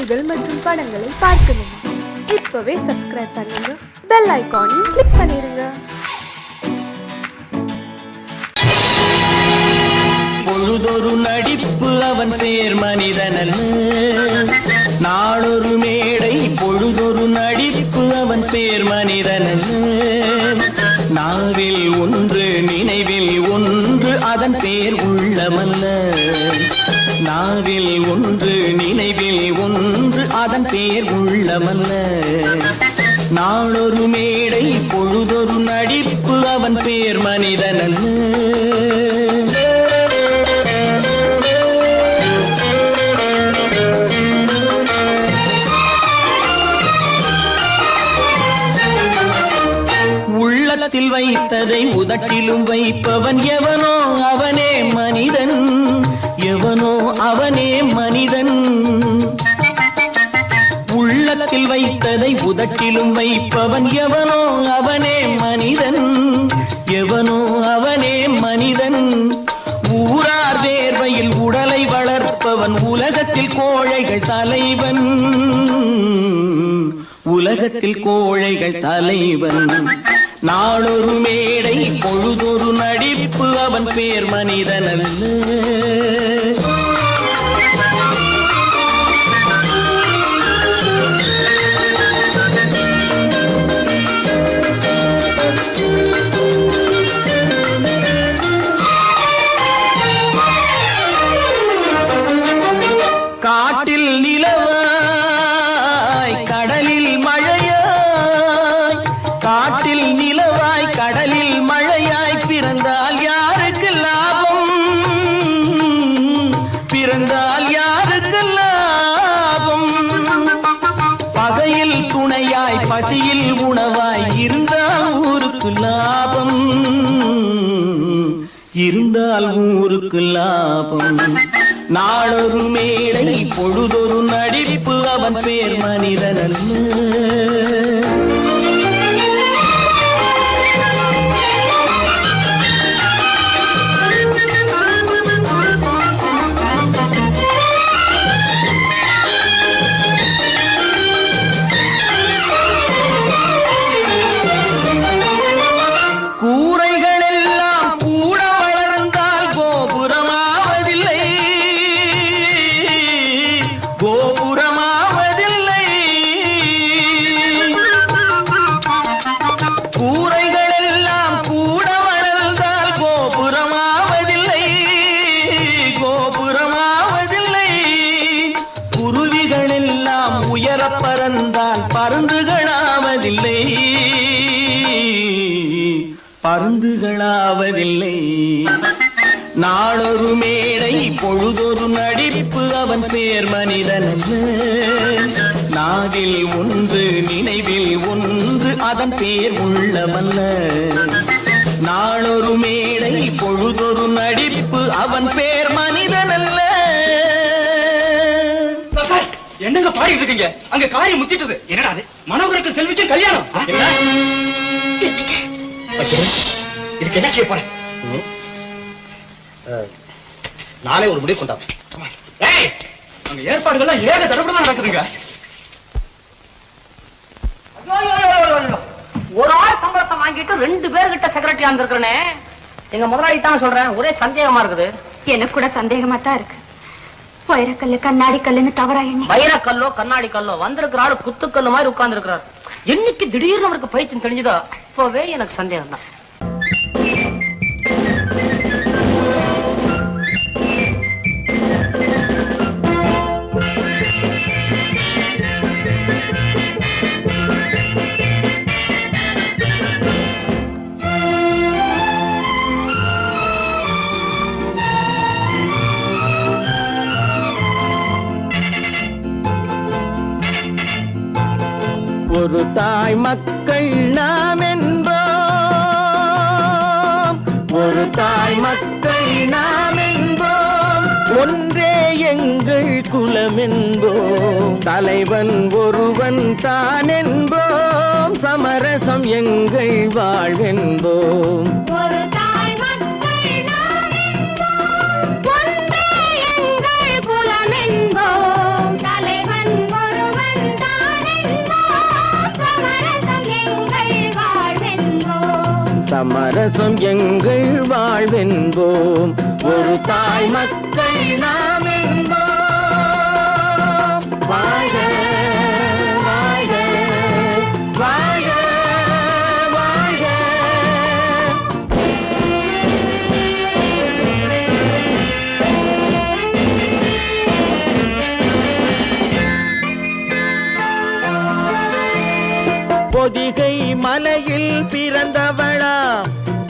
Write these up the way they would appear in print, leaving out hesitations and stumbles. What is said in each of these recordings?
செய்திகள் மற்றும் படங்களை பார்க்கணுமா? இப்பவே சப்ஸ்கிரைப் பண்ணுங்க, பெல் ஐகானையும் கிளிக் பண்ணிருங்க. பொழுதொரு நடிப்பு அவன் பேர் மனிதனல்ல, நாளொரு மேடை பொழுதொரு நடிப்பு அவன் பேர் மனிதனல்ல. நாவில் ஒன்று நினைவில் ஒன்று அதன் பேர் உள்ளமல்ல, நாவில் ஒன்று நினைவில் ஒன்று அதன் பேர் உள்ளமல்ல. நாளொரு மேடை பொழுதொரு நடிப்பு அவன் பேர் மனிதனல்ல. உள்ளத்தில் வைத்ததை உதட்டிலும் வைப்பவன் எவனோ அவனே மனிதன், எவனோ அவனே மனிதன். உள்ளத்தில் வைத்ததை உதட்டிலும் வைப்பவன் எவனோ அவனே மனிதன், எவனோ அவனே மனிதன். ஊரார் வேர்வையில் உடலை வளர்ப்பவன் உலகத்தில் கோழைகள் தலைவன், உலகத்தில் கோழைகள் தலைவன். நாளொரு மேடை பொழுதொரு நடிப்பு அவன் பேர் மனிதனல்ல. காட்டில் நிலவாய் கடலில் மழையாய், காட்டில் நிலவாய் கடலில் மழையாய் பிறந்தால் யாருக்கு லாபம், பிறந்தால் யாருக்கு லாபம். பகையில் துணையாய் பசியில் உணவாய் இருந்தால் ஊருக்கு லாபம், இருந்தால் ஊருக்கு லாபம். நாளொரு மேடை பொழுதொரு நடிப்பு அவன் பேர் மனிதனல்ல. பறந்தால் பருந்துகளாவதில்லை, பருந்துகளாவதில்லை. நாளொரு மேடை பொழுதொரு நடிப்பு அவன் பேர் மனிதனல்ல. நாவில் ஒன்று நினைவில் ஒன்று அதன் பேர் உள்ளமல்ல. நாளொரு மேடை பொழுதொரு நடிப்பு அவன் பேர் மனிதனல்ல. என்னங்க பாடிட்டு இருக்கீங்க? அங்க காரியம் முத்திட்டது. என்னடா அது? மனோகருக்கு செல்விக்கு கல்யாணம். இதுக்கு என்ன செய்ய போறேன்? நாளை ஒரு முடிவு கொண்டாங்க. அங்க ஏற்பாடுகள்லாம் ஏக தடபடமா நடக்குதுங்க. ஒரு ஆள் சம்பளத்தை வாங்கிட்டு 2 பேர்கிட்ட செக்ரட்டரியா இருந்திருக்கிறேனே. எங்க முதலாளி தான் சொல்றேன், ஒரே சந்தேகமா இருக்குது. எனக்கு கூட சந்தேகமா தான் இருக்கு. வைரக்கல்லு கண்ணாடி கல்லுன்னு தவறா எண்ணி வைரக்கல்லோ கண்ணாடி கல்லோ வந்திருக்கிற ஆளு குத்துக்கல்லு மாதிரி உட்கார்ந்து இருக்கிறார். என்னைக்கு திடீர்னு அவருக்கு பைத்தியம் தெரிஞ்சதோ இப்பவே எனக்கு சந்தேகம் தான். ஒரு தாய் மக்கள் நாம் என்போம், ஒரு தாய் மக்கள் நாம் என்போம், ஒன்றே எங்கள் குலம் என்போம், தலைவன் ஒருவன் தான் என்போம், சமரசம் எங்கள் வாழ்வென்போம். ஒன்றே எங்கள் குலம் என்போம், தலைவன் சமரசம் எங்கள் வாழ்வென்போம் ஒரு தாய் மக்கள் நாம் என்போம் வாழ்க வாழ்க வாழ்க வாழ்க பொதிகை மலையில் பிறந்தவளா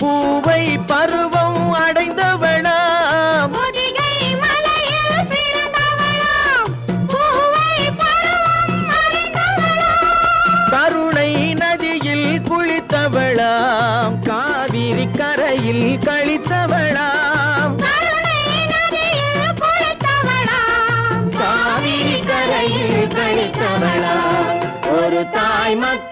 பூவை பருவம் அடைந்தவளா பொதிகை மலையில் பிறந்தவளாம், பூவை பருவம் அடைந்தவளாம். கருணை நதியில் குளித்தவளாம் காவிரி கரையில் கழித்தவளாம் கருணை நதியில் குளித்தவளாம், காவிரி கரையில் கழித்தவளாம் ஒரு தாய் மக்கள்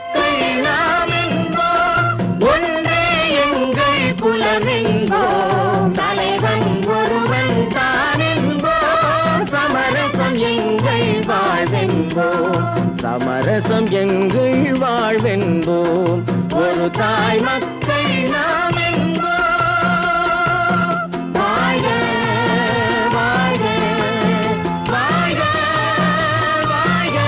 நாம் என்போம் ஒன்றே எங்கள் குலமென்போம் தலைவன் ஒருவன் தான் என்போம் சமரசம் எங்கள் வாழ்வென்போம் சமரசம் எங்கள் வாழ்வென்போம் ஒரு தாய் மக்கள் நாம் என்போம் வாழ்க வாழ்க வாழ்க வாழ்க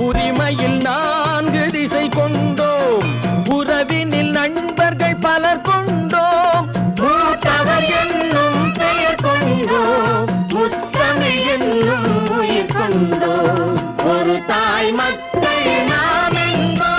உரிமையில் 4 திசை கொண்டோம் உறவினில் நண்பர்கள் பலர் கொண்டோம் மூத்தவர் என்னும் பெயர் கொண்டோம் முத்தமிழ் என்னும் உயிர் கொண்டோம் ஒரு தாய் மக்கள் நாம் என்போம்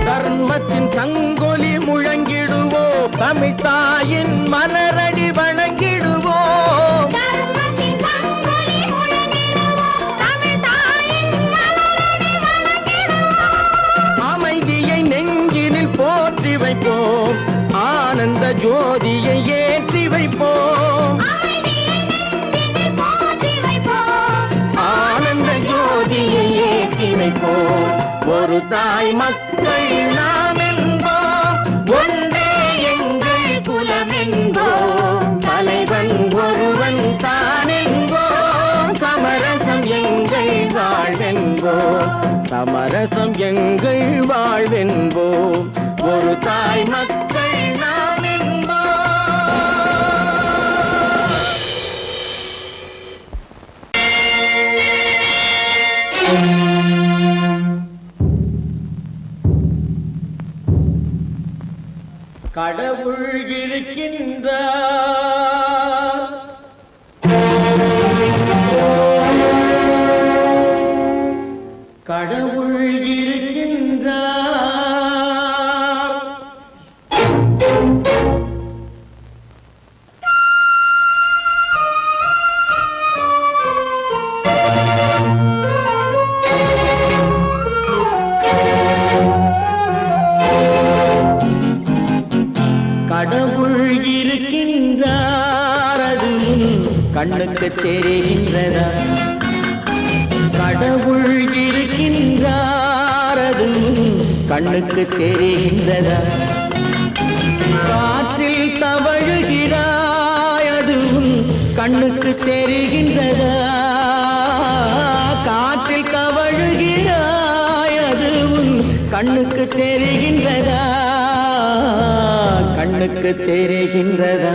தர்மத்தின் சங்கொலி முழங்கிடுவோம் தமிழ் தாயின் மலரடி வணங்கிடுவோம் தர்மத்தின் சங்கொலி முழங்கிடுவோம், தமிழ் தாயின் மலரடி வணங்கிடுவோம். அமைதியை நெஞ்சினில் போற்றி வைப்போம் ஆனந்த ஜோதியை ஏற்றி வைப்போம் அமைதியை நெஞ்சினில் போற்றி வைப்போம், ஆனந்த ஜோதியை ஏற்றி வைப்போம் ஒரு தாய் மக்கள் நாம் என்போம் ஒன்றே எங்கள் குலமென்போம் தலைவன் ஒருவன் தான் என்போம் சமரசம் எங்கள் வாழ்வென்போம் சமரசம் எங்கள் வாழ்வென்போம் ஒரு தாய் மக்கள் நாம் என்போம் கடவுள் இருக்கின்றார் கடவுள் இருக்கின்றார் கடவுள் இருக்கின்றார் அது உன் கண்ணுக்கு தெரிகின்றதா கடவுள் இருக்கின்றார் அது உன் கண்ணுக்கு தெரிகின்றதா காற்றில் தவழுகிறாய் அது உன் கண்ணுக்கு தெரிகின்றதா காற்றில் தவழுகிறாய் அது உன் கண்ணுக்கு தெரிகின்றதா கண்ணுக்கு தெரிகின்றதா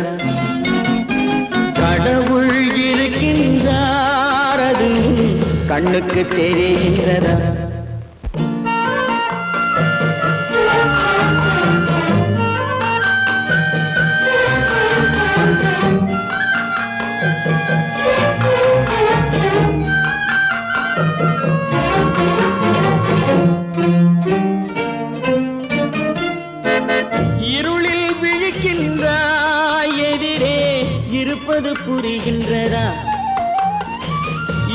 கடவுள் இருக்கின்றார் அது உன் கண்ணுக்கு தெரிகின்றதா இருளில் விழிக்கின்றாய் எதிரே இருப்பது புரிகின்றதா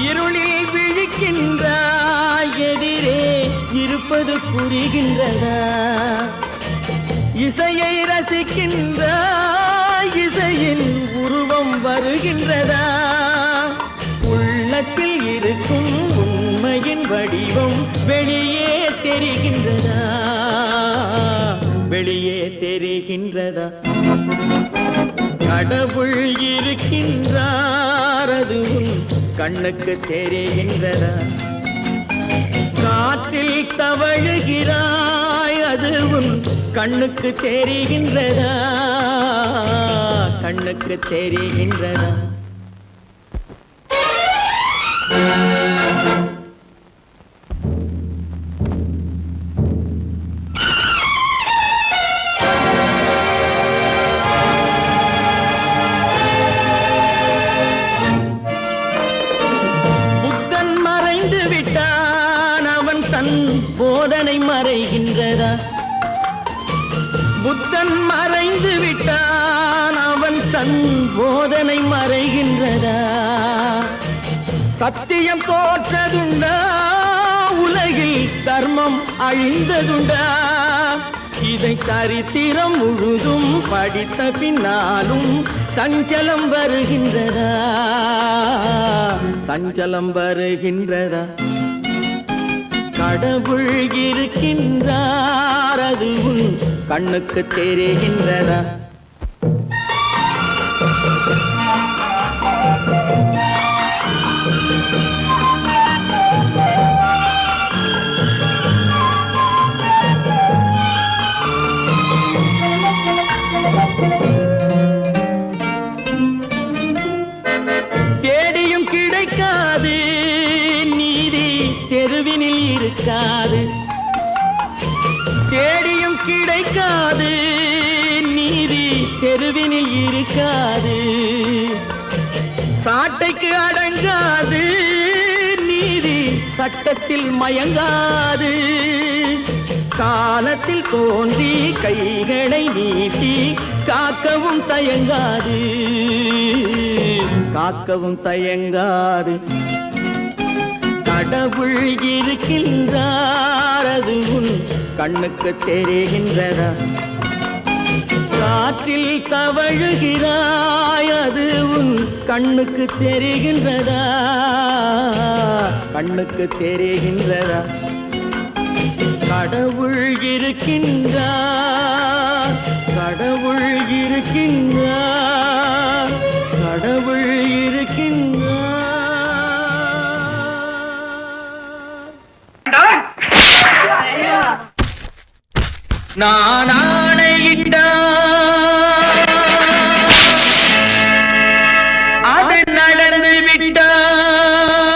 இருளில் விழிக்கின்றாய் எதிரே இருப்பது புரிகின்றதா இசையை ரசிக்கின்றாய் அதிசயின் உருவம் வருகின்றதா? உள்ளத்தில் இருக்கும் உண்மையின் வடிவம் வெளியே தெரிகின்றதா? வெளியே தெரிகின்றதா? கடவுள் இருக்கின்றார், அது உன் கண்ணுக்கு தெரிகின்றதா? காற்றில் தவழுகிறாய், அது உன் கண்ணுக்கு தெரிகின்றதா? கண்ணுக்கு தெரிகின்றதா? புத்தன் மறைந்து விட்டான், அவன் தன் போதனை மறைகின்றதா? புத்தன் மறைந்து விட்டான், அவன் தன் போதனை மறைகின்றதா? சத்தியம் தோற்றதுண்டா? உலகில் தர்மம் அழிந்ததுண்டா? இதை சரித்திரம் முழுதும் படித்த பின்னாலும் சஞ்சலம் வருகின்றதா? சஞ்சலம் வருகின்றதா? கடவுள் இருக்கின்றார், அது உன் கண்ணுக்கு தெரிகின்றதா? தேடியும் கிடைக்காது நீதி, தெருவினில் இருக்காது. தேடியும் கிடைக்காது நீதி, தெருவினில் இருக்காது. சாட்டைக்கு அடங்காது நீதி, சட்டத்தில் மயங்காது. காலத்தில் தோன்றி கைகளை நீட்டி காக்கவும் தயங்காது, காக்கவும் தயங்காது. கடவுள் இருக்கின்றார், அது உன் கண்ணுக்கு தெரிகின்றதா? காற்றில் தவழுகிறாய், அது உன் கண்ணுக்கு தெரிகின்றதா? கண்ணுக்கு தெரிகின்றதா? கடவுள் இருக்கின்றார், கடவுள் இருக்கின்றார், கடவுள் இருக்கின்றார். நான் ஆணையிட்டான், அது நடந்து விட்டான்.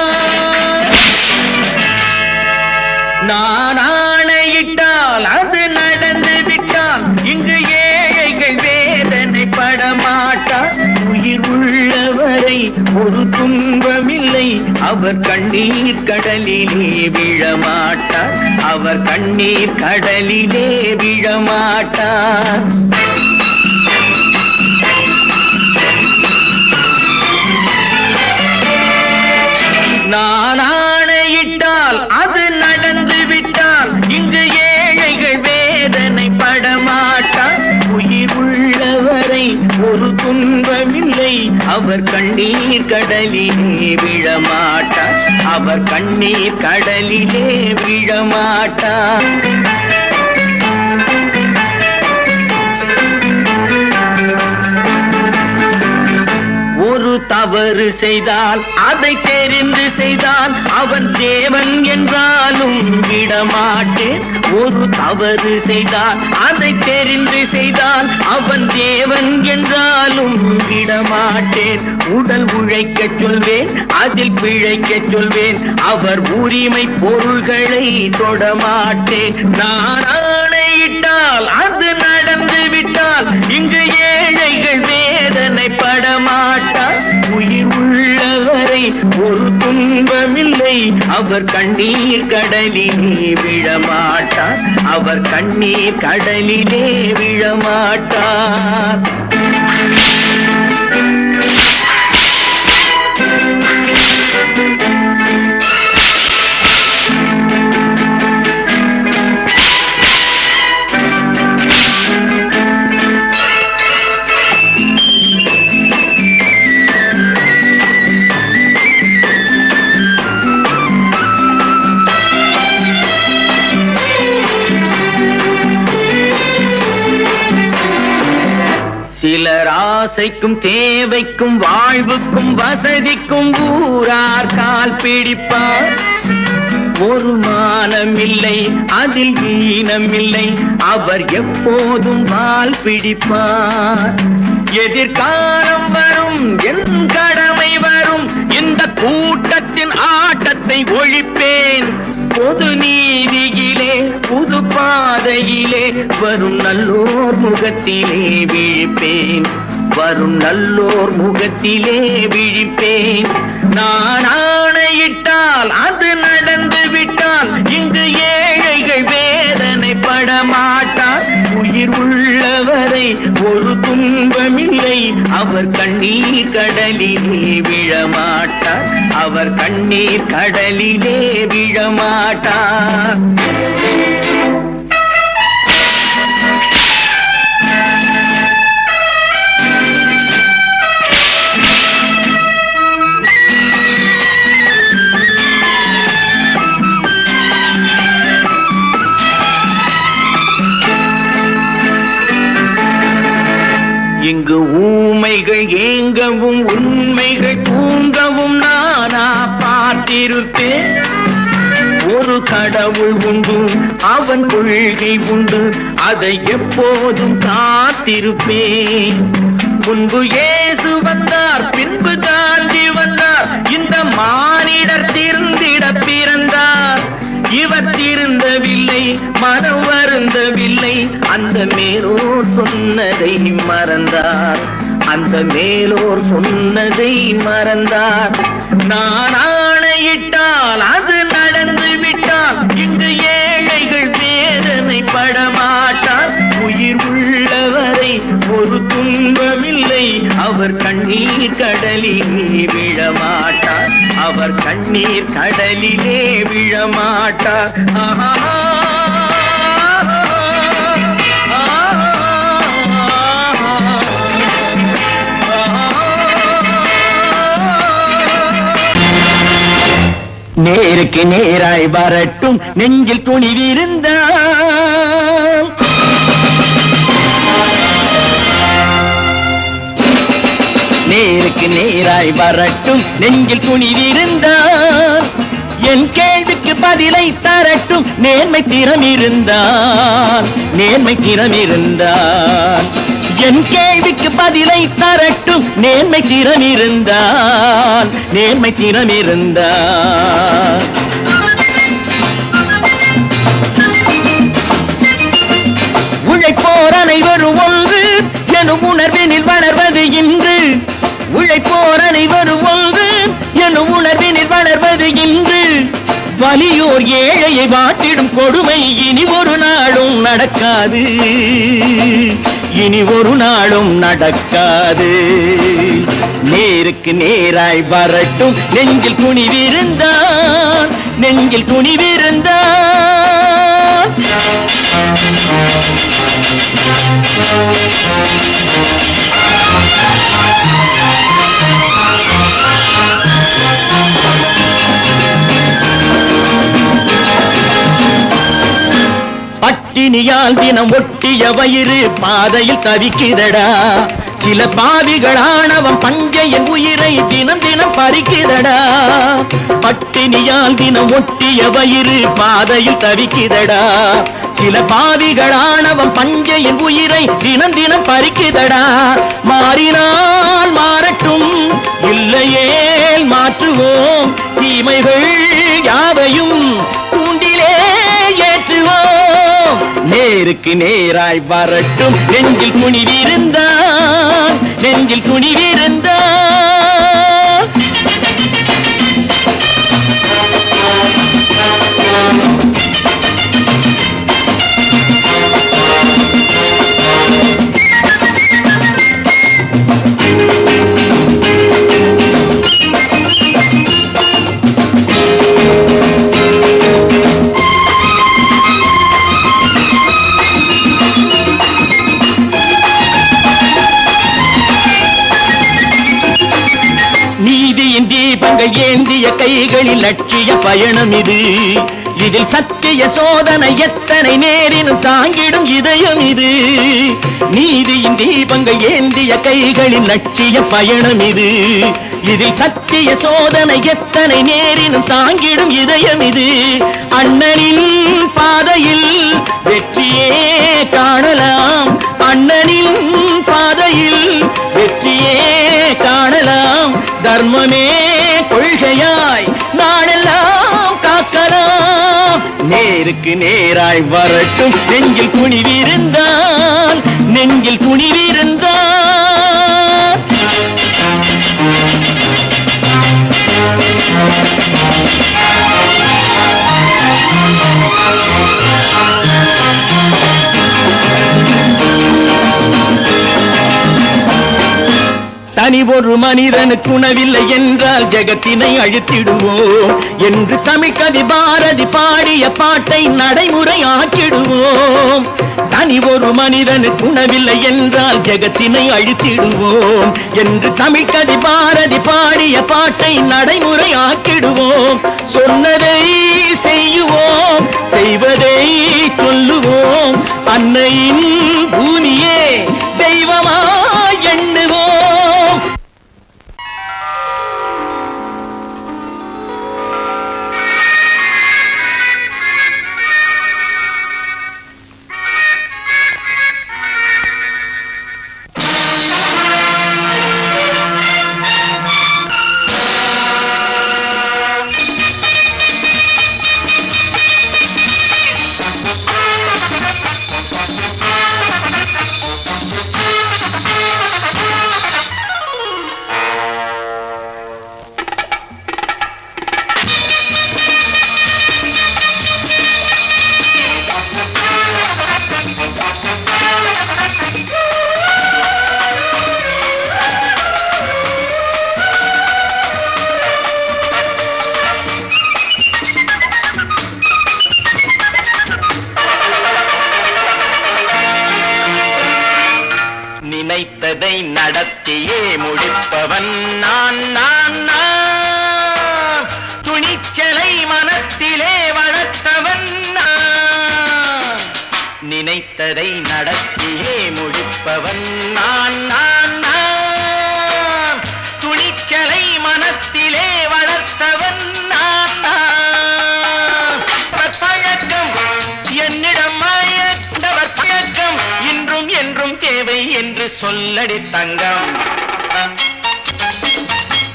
நான் ஆணையிட்டால் அது நடந்து விட்டால் இங்கு ஏழைகள் வேதனை படமாட்டார். உயிர் உள்ளவரை ஒரு துன்பமில்லை, அவர் கண்ணீர் கடலிலே விழமாட்டார். அவர் கண்ணீர் கடலிலே விழமாட்டார். நான் ஆணையிட்டால் அது நடந்து விட்டால் இங்கு ஏழைகள் வேதனை படமாட்டார். உயிர் உள்ளவரை ஒரு துன்பமில்லை, அவர் கண்ணீர் கடலிலே விழமாட்டார். அவர் கண்ணீர் கடலிலே விழமாட்டார். ஒரு தவறு செய்தால் அதை தெரிந்து செய்தால் அவன் தேவன் என்றாலும் விடமாட்டேன். ஒரு தவறு செய்தால் அதை தெரிந்து செய்தால் அவன் தேவன் என்றாலும் விடமாட்டேன். உடல் உழைக்கச் சொல்வேன், அதில் பிழைக்கச் சொல்வேன், அவர் உரிமை பொருள்களை தொடமாட்டேன். நான் ஆணையிட்டால் அது நடந்து விட்டால் இங்கு ஏழைகள் வேதனை படமாட்டார். உயிர் உள்ளவரை ஒரு துன்பமில்லை, அவர் கண்ணீர் கடலிலே விழமாட்டார். அவர் கண்ணீர் கடலிலே விழமாட்டார். சிலர் ஆசைக்கும் தேவைக்கும் வாழ்வுக்கும் வசதிக்கும் ஊரார் கால் பிடிப்பார். ஒரு மானமில்லை அதில் ஈனமில்லை, அவர் எப்போதும் வால் பிடிப்பார். எதிர்காலம் வரும் என் கடமை வரும், இந்த கூட்டத்தின் ஆட்டத்தை ஒழிப்பேன். பொது நீதியிலே புது பாதையிலே வரும் நல்லோர் முகத்திலே விழிப்பேன். வரும் நல்லோர் முகத்திலே விழிப்பேன். நான் ஆணையிட்டால் அது நடந்து விட்டால் இங்கு ஏழைகள் வேதனைப்பட மாட்டார். உயிர் உள்ளவரை ஒரு துன்பமில்லை, அவர் கண்ணீர் கடலிலே விழமாட்டார். அவர் கண்ணீர் கடலிலே விழமாட்டார். இங்கு ஊமைகள் ஏங்கவும் உண்மைகள் தூங்கவும் நானா பார்த்திருப்பேன். ஒரு கடவுள் உண்டு, அவன் கொள்கை உண்டு, அதை எப்போதும் காத்திருப்பேன். முன்பு இயேசு வந்தார், பின்பு காந்தி வந்தார், இந்த மானிடர் திருந்திட பிறந்தார். இவர் திருந்தவில்லை, மனம் வருந்தவில்லை, அந்த மேலோர் சொன்னதை மறந்தார். அந்த மேலோர் சொன்னதை மறந்தார். நான் ஆணையிட்டால் அது நடந்து விட்டால் இங்கு ஏழைகள் வேதனைப்பட மாட்டார். உயிர் உள்ளவரை ஒரு துன்பமில்லை, அவர் கண்ணீர் கடலிலே விழமாட்டார். அவர் கண்ணீர் கடலிலே விழமாட்டார். ஆஹா. நேருக்கு நேராய் வரட்டும் நெஞ்சில் துணிவிருந்தால். நேருக்கு நேராய் வரட்டும் நெஞ்சில் துணிவிருந்தால். என் கேள்விக்கு பதிலை தரட்டும் நேர்மை திறம் இருந்தால். நேர்மை திறம் இருந்தால் என் கேள்விக்கு பதிலை தரட்டும் நேர்மை திறம் இருந்தால். நேர்மை திறம் இருந்தால் உழைப்போர் அனைவரும் ஒன்று எனும் உணர்வினில் வளர்வது இன்று. உழைப்போர் அனைவரும் ஒன்று எனும் உணர்வினில் வளர்வது இன்று. வலியோர் ஏழையை வாட்டிடும் கொடுமை இனி ஒரு நாளும் நடக்காது. இனி ஒரு நாளும் நடக்காது. நேருக்கு நேராய் வரட்டும் நெஞ்சில் துணிவிருந்தான். நெஞ்சில் துணிவிருந்தான். பட்டினியால் தினம் ஒட்டிய வயிறு பாதையில் தவிக்குதடா. சில பாவிகளானவன் பஞ்சையின் உயிரை தினம் தினம் பறிக்குதடா. பட்டினியால் தினம் ஒட்டிய வயிறு பாதையில் தவிக்குதடா. சில பாவிகளானவன் பஞ்சையின் உயிரை தினம் தினம் பறிக்குதடா. மாறினால் மாறட்டும், இல்லையேல் மாற்றுவோம். தீமைகள் யாவையும் தூண்டிலே ஏற்றுவோம். நேருக்கு நேராய் வரட்டும் நெஞ்சில் துணிவிருந்தான். நெஞ்சில் துணிவிருந்தான். நீதியின் தீபங்கள் ஏந்திய கைகளில் லட்சிய பயணம் இது. இதில் சத்திய சோதனை எத்தனை நேரினும் தாங்கிடும் இதயம் இது. நீதியின் தீபங்கள் ஏந்திய கைகளின் லட்சிய பயணம் இது. இதில் சத்திய சோதனை எத்தனை நேரினும் தாங்கிடும் இதயம் இது. அண்ணனின் பாதையில் வெற்றியே காணலாம், அண்ணனின் பாதையில் வெற்றியே காணலாம். தர்மமே கொள்கையாய் நாளெல்லாம் காக்கலாம். நேருக்கு நேராய் வரட்டும் நெஞ்சில் துணிவிருந்தால், நெஞ்சில் துணிவிருந்தால். தனி ஒரு மனிதனுக்கு உணவில்லை என்றால் ஜெகத்தினை அழித்திடுவோம் என்று தமிழ் கவி பாரதி பாடிய பாட்டை நடைமுறையாக்கிடுவோம். தனி ஒரு மனிதனுக்கு உணவில்லை என்றால் ஜெகத்தினை அழித்திடுவோம் என்று தமிழ் கவி பாரதி பாடிய பாட்டை நடைமுறையாக்கிடுவோம். சொன்னதை செய்யுவோம், செய்வதை சொல்லுவோம். அன்னையின் பூமியே தெய்வமாய் எண்ணுவோம். நினைத்ததை நடத்தியே முடிப்பவன் நான் நான் நான். துணிச்சலை மனத்திலே வளர்த்தவன் நான். நினைத்ததை நடத்தியே முடிப்பவன் நான் நான் நான். துணிச்சலை மனத்திலே வளர்த்தவன் நான் நான். பழக்கம் என்னிடம் மயந்தவர் பழக்கம் இன்றும் என்றும் தேவை என்று சொல்லடி தங்கம்.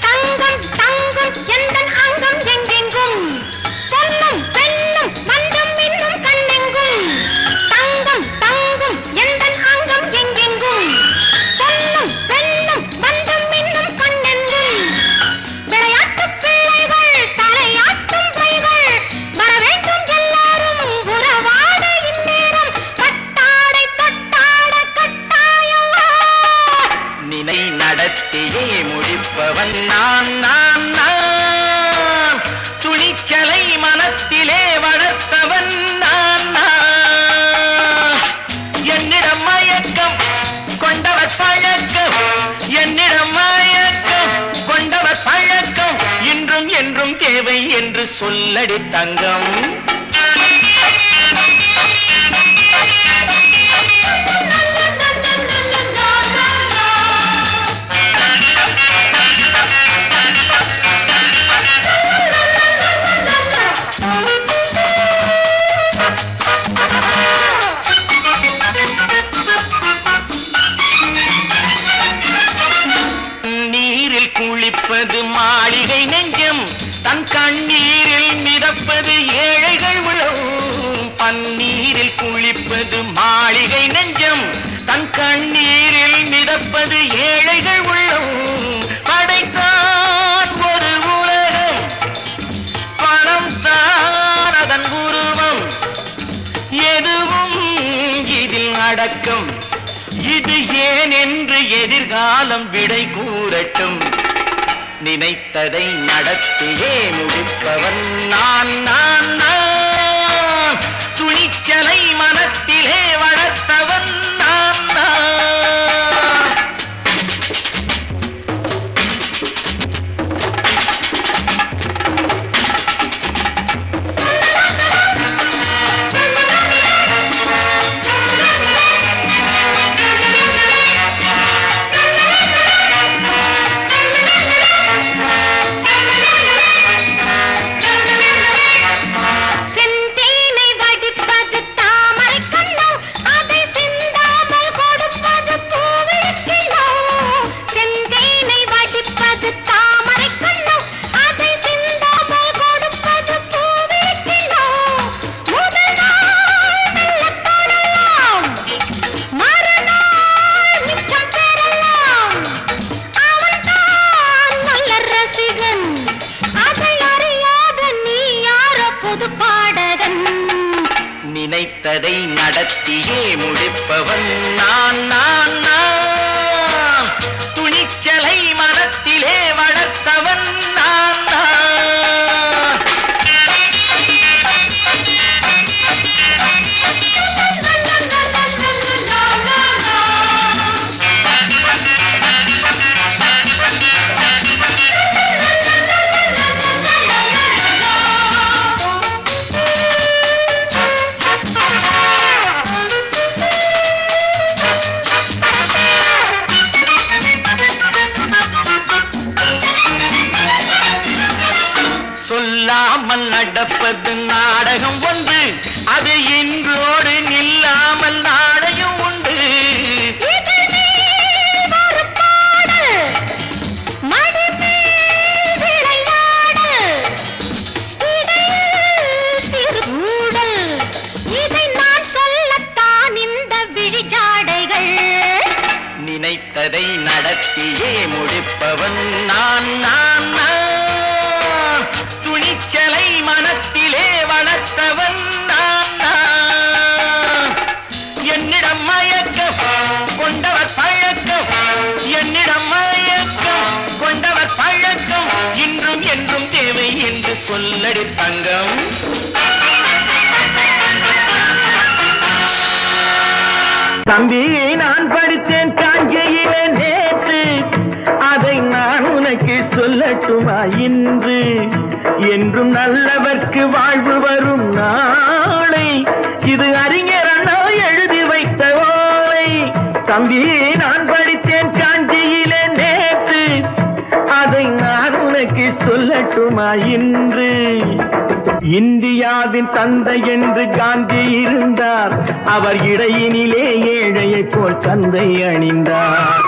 தங்கம் தங்கம் எந்தன் அங்கம் எங்கெங்கும், பொன்னும் பெண்ணும் மண்டும் இன்னும் கண்ணெங்கும். தங்கம் தங்கம் எந்தன் அங்கம் எங்கெங்கும், பொன்னும் பெண்ணும் மண்டும் இன்னும் கண்ணெங்கும். விளையாட்டு பிள்ளைகள் தலையாட்டும் பைகள் வர வேண்டும் எல்லாரும் உறவாட இந்நேரம். கட்டாடை கட்டாட கட்டாயவா. நினை நடத்தியே முடிப்பவன் நான் நான் நான். துணிச்சலை மனத்திலே வளர்த்தவன் நான் நான். என்னிடம் மயக்கம் கொண்டவர் பழக்கம், என்னிடம் மயக்கம் கொண்டவர் பழக்கம் இன்றும் என்றும் தேவை என்று சொல்லடி தங்கம். நீரில் குளிப்பது மாளிகை நெஞ்சம், தன் கண்ணீரில் மிதப்பது ஏழைகள் உளவும். பன்னீரில் குளிப்பது மாளிகை நெஞ்சம், தன் கண்ணீரில் மிதப்பது ஏழைகள் உள்ளவும். படைத்தான் ஒரு உலகம், பணம் தான் அதன் உருவம். எதுவும் இதில் அடக்கம். இது ஏன் என்று எதிர்காலம் விடை கூறட்டும். நினைத்ததை நடத்தியே முடிப்பவன் நான் நான் நான். துணிச்சலை மனத்திலே வளர்த்தவன் நான் நான். நினைத்ததை நடத்தியே முடிப்பவன் நான் நான் நான் துணிச்சலை மனத்திலே வளர்த்தவன் நான் நான் சொல்லாமல் நடப்பது நாடகம் ஒன்று, அது இன்றோடு நில்லாமல் நாடையும் உண்டு. நினைத்ததை நடத்தியே முடிப்பவன் நான் நான் நான் துணிச்சலை மனத்திலே வளர்த்தவன் நான் நான் என்னிடம் மயக்கம் கொண்டவர் பழக்கம் என்னிடம் மயக்கம் கொண்டவர் பழக்கம் இன்றும் என்றும் தேவை என்று சொல்லடி தங்கம். தம்பி நான் படித்தேன் காஞ்சியிலே நேற்று, அதை நான் உனக்கு சொல்லட்டுமா இன்று? என்றும் நல்லவர்க்கு வாழ்வு வரும் நாளை, இது அறிஞர் அண்ணா எழுதி வைத்த ஓலை. தம்பி நான் படித்தேன் காஞ்சியிலே நேற்று, அதை நான் உனக்கு சொல்லட்டுமா இன்று? இந்தியாவின் தந்தை என்று காந்தி இருந்தார், அவர் இடையினிலே ஏழையை போல் தந்தை அணிந்தார்.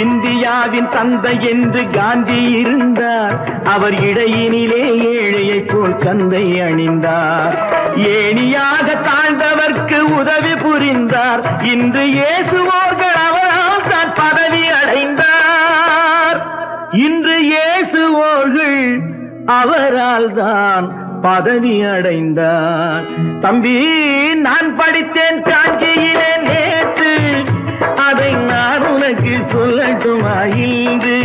இந்தியாவின் தந்தை என்று காந்தி இருந்தார், அவர் இடையினிலே ஏழையை போல் தந்தை அணிந்தார். ஏணியாக தாழ்ந்தவர்க்கு உதவி புரிந்தார், இன்று இயேசுவோர்கள் அவரால் தான் பதவி அடைந்தார். இன்று இயேசுவோர்கள் அவரால் தான் பதவி அடைந்தார். தம்பி நான் படித்தேன் காஞ்சியிலே நேற்று, அதை நான் உனக்கு சொல்லட்டுமா இன்று?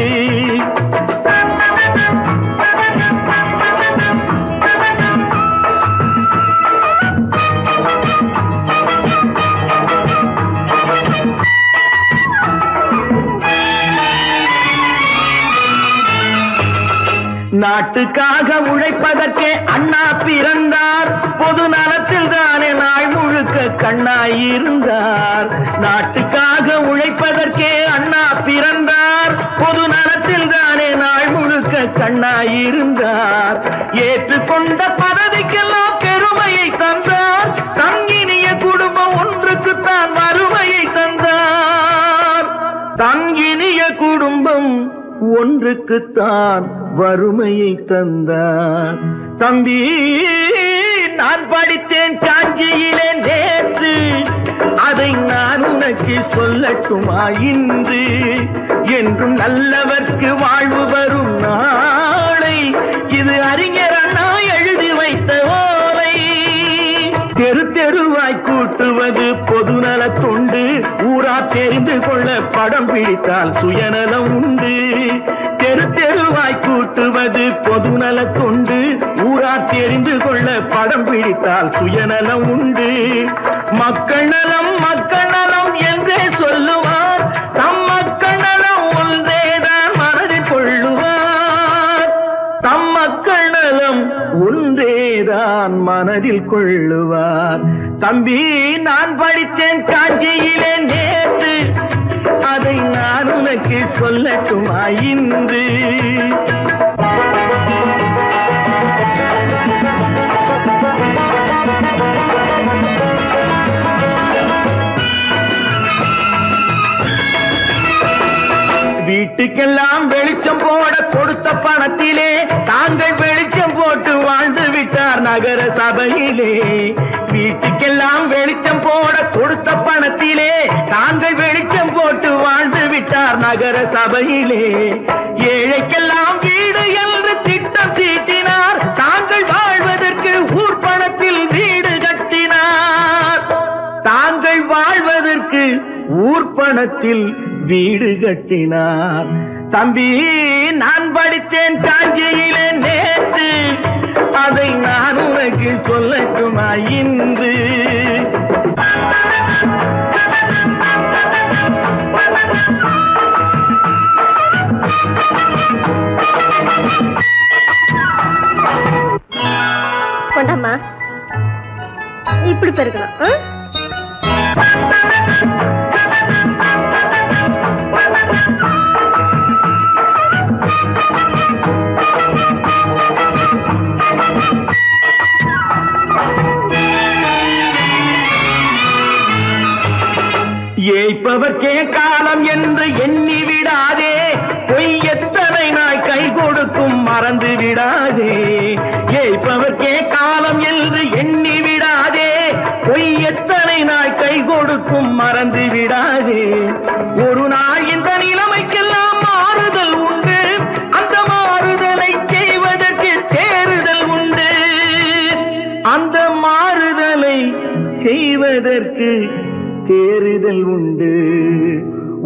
நாட்டுக்காக உழைப்பதற்கே அண்ணா பிறந்தார், பொது நலத்தில் தானே நாள் முழுக்க கண்ணாயிருந்தார். நாட்டுக்காக உழைப்பதற்கே அண்ணா பிறந்தார், பொது நலத்தில் தானே நாள் முழுக்க கண்ணாயிருந்தார். ஏற்றுக்கொண்ட பதவிக்கெல்லாம் பெருமையை தந்தார், தங்கினிய குடும்பம் ஒன்றுக்குத்தான் வறுமையை தந்தார். தங்கினிய குடும்பம் ஒன்றுக்குத்தான் வறுமையை தந்தார். தம்பி நான் படித்தேன் காஞ்சியிலே நேற்று, அதை நான் உனக்கு சொல்லட்டுமா இன்று? என்றும் நல்லவர்க்கு வாழ்வு வரும் நாளை, இது அறிஞர் அண்ணா எழுதி வைத்த ஓலை. தெரு தெருவாய் கூட்டுவது பொதுநல தொண்டு, ஊரா தெரிந்து கொள்ள படம் பிடித்தால் சுயநலம் உண்டு. தெரு தெருவாய் கூட்டுவது பொதுநல தொண்டு, ஊரா தெரிந்து கொள்ள படம் பிடித்தால் சுயநலம் உண்டு. மக்கள் நலம் என்றே சொல்லுவார், தம் மக்கள் நலம் ஒன்றேதான் மனதில் கொள்ளுவார். தம் மக்கள் நலம் ஒன்றேதான் மனதில் கொள்ளுவார். தம்பி நான் படித்தேன் காஞ்சியிலே நேற்று, அதை நான் உனக்கு சொல்லட்டுமா இன்று? வீட்டுக்கெல்லாம் வெளிச்சம் போட கொடுத்த பணத்திலே தாங்கள் வெளிச்சம் போட்டு வாழ்ந்து விட்டார் நகர சபையிலே. வீட்டுக்கெல்லாம் வெளிச்சம் போட கொடுத்த பணத்திலே தாங்கள் வெளிச்சம் போட்டு வாழ்ந்து விட்டார் நகர சபையிலே. ஏழைக்கெல்லாம் வீடு என்று திட்டம் தீட்டினார், தாங்கள் வாழ்வதற்கு ஊர் பணத்தில் வீடு கட்டினார். பணத்தில் வீடு கட்டினார். தம்பி, நான் படித்தேன் காஞ்சியில நேற்று, அதை நான் உனக்கு சொல்லட்டுமா இன்று? கொண்டாமா, இப்படி பெருக்கணும். ஏய்ப்பவர்க்கே காலம் என்று எண்ணி விடாதே, பொய் எத்தனை நாய் கை கொடுக்கும் மறந்து விடாதே. ஏய்ப்பவர்க்கே காலம் என்று எண்ணி விடாதே, பொய் எத்தனை நாய் கை கொடுக்கும் மறந்து விடாதே. ஒரு நாள் இந்த நிலைமைக்கெல்லாம் மாறுதல் உண்டு, அந்த மாறுதலை செய்வதற்கு தேறுதல் உண்டு. அந்த மாறுதலை செய்வதற்கு தேறுதல் உண்டு.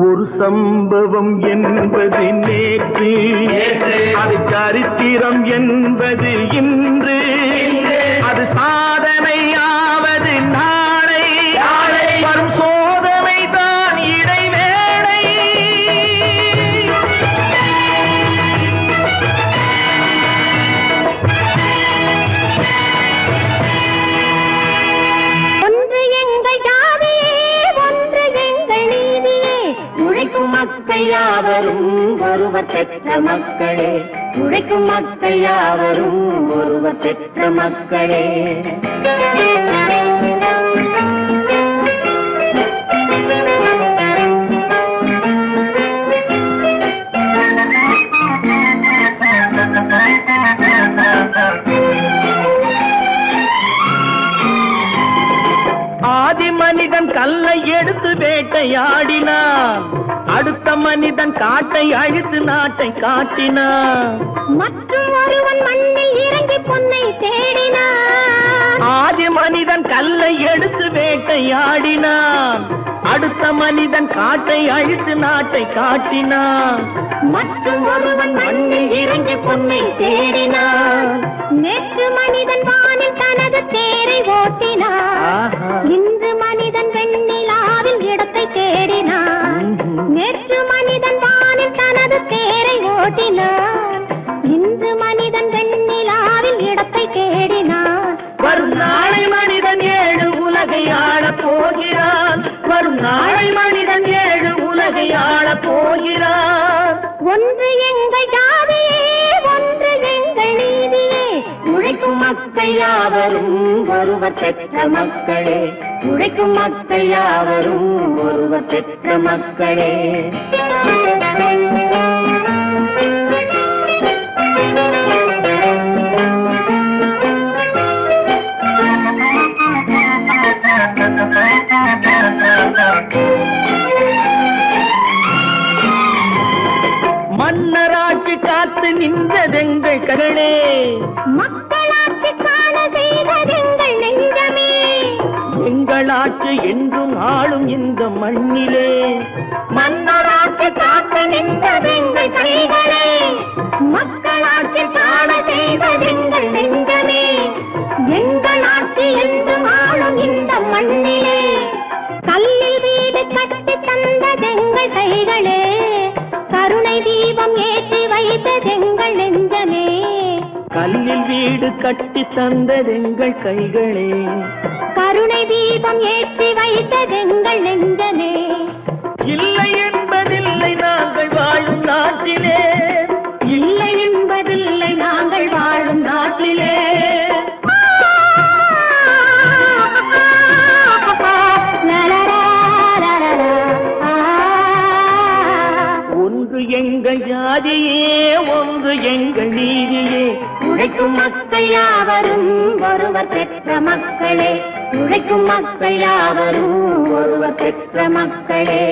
ஒரு சம்பவம் என்பது நேற்று, அது சரித்திரம் என்பது இன்று, அது சாதனையாவது நாளை, வரும் சோதனை தான் இடைவேளை. ஒன்று எங்கள் ஜாதியே, ஒன்று எங்கள் நீதியே, உழைக்கும் மக்கள் யாவரும் ஒருவர் பெற்ற மக்களே, உழைக்கும் மக்கள் யாவரும் ஒருவர் பெற்ற மக்களே. ஆதி மனிதன் கல்லை எடுத்து வேட்டையாடினான், அடுத்த மனிதன் காட்டை அழித்து நாட்டை காட்டினான். மற்றும் ஒருவன் மண்ணில் இறங்கி பொன்னை தேடினான். ஆதி மனிதன் கல்லை எடுத்து வேட்டையாடினான், அடுத்த மனிதன் காட்டை அழித்து நாட்டை காட்டினான். மற்றும் ஒருவன் மண்ணில் இறங்கி பொன்னை தேடினான். நேற்று மனிதன் வானில் தனது தேரை ஓட்டினான், இன்று மனிதன் வெண்ணிலாவில் இடத்தை தேடினான். நேற்று மனிதன் வானில் தனது தேரை ஓட்டினான், இன்று மனிதன் வெண்ணிலாவில் இடத்தை தேடினான். வரும் நாளை மனிதன் 7 உலகை ஆளப் போகிறான், வரும் நாளை மனிதன் 7 உலகை ஆளப் போகிறான். ஒன்று எங்கள் ஜாதியே, ஒன்று எங்கள் நீதியே, உழைக்கும் மக்கள் யாவரும் ஒருவர் பெற்ற மக்களே, உழைக்கும் மக்கள் யாவரும் ஒருவர் பெற்ற மக்களே. மன்னராட்சி காத்து நின்றதெங்கள் கரணே, மக்களாட்சி காண செய்ததெங்கள் நெஞ்சமே, எங்களாட்சி என்றும் ஆளும் இந்த மண்ணிலே. மன்னராட்சி காத்து நின்றதெங்கள் கைகளே, மக்களாட்சி காண செய்ததெங்கள் நெஞ்சமே, எங்களாட்சி என்றும் ஆளும் இந்த மண்ணிலே. கல்லில் வீடு கட்டி தந்ததெங்கள் கைகளே, கருணை தீபம் ஏற்றி வைத்ததெங்கள் நெஞ்சமே. கல்லில் வீடு கட்டி தந்ததெங்கள் கைகளே, கருணை தீபம் ஏற்றி வைத்ததெங்கள் நெஞ்சமே. இல்லை என்பதில்லை நாங்கள் வாழும் நாட்டிலே, இல்லை என்பதில்லை நாங்கள் வாழும் நாட்டிலே. ஒன்று எங்கள் ஜாதியே, ஒன்று எங்கள் நீதியே, உழைக்கும் மக்கள் யாவரும் ஒருவர் பெற்ற மக்களே, உழைக்கும் மக்கள் யாவரும் ஒருவர் பெற்ற மக்களே.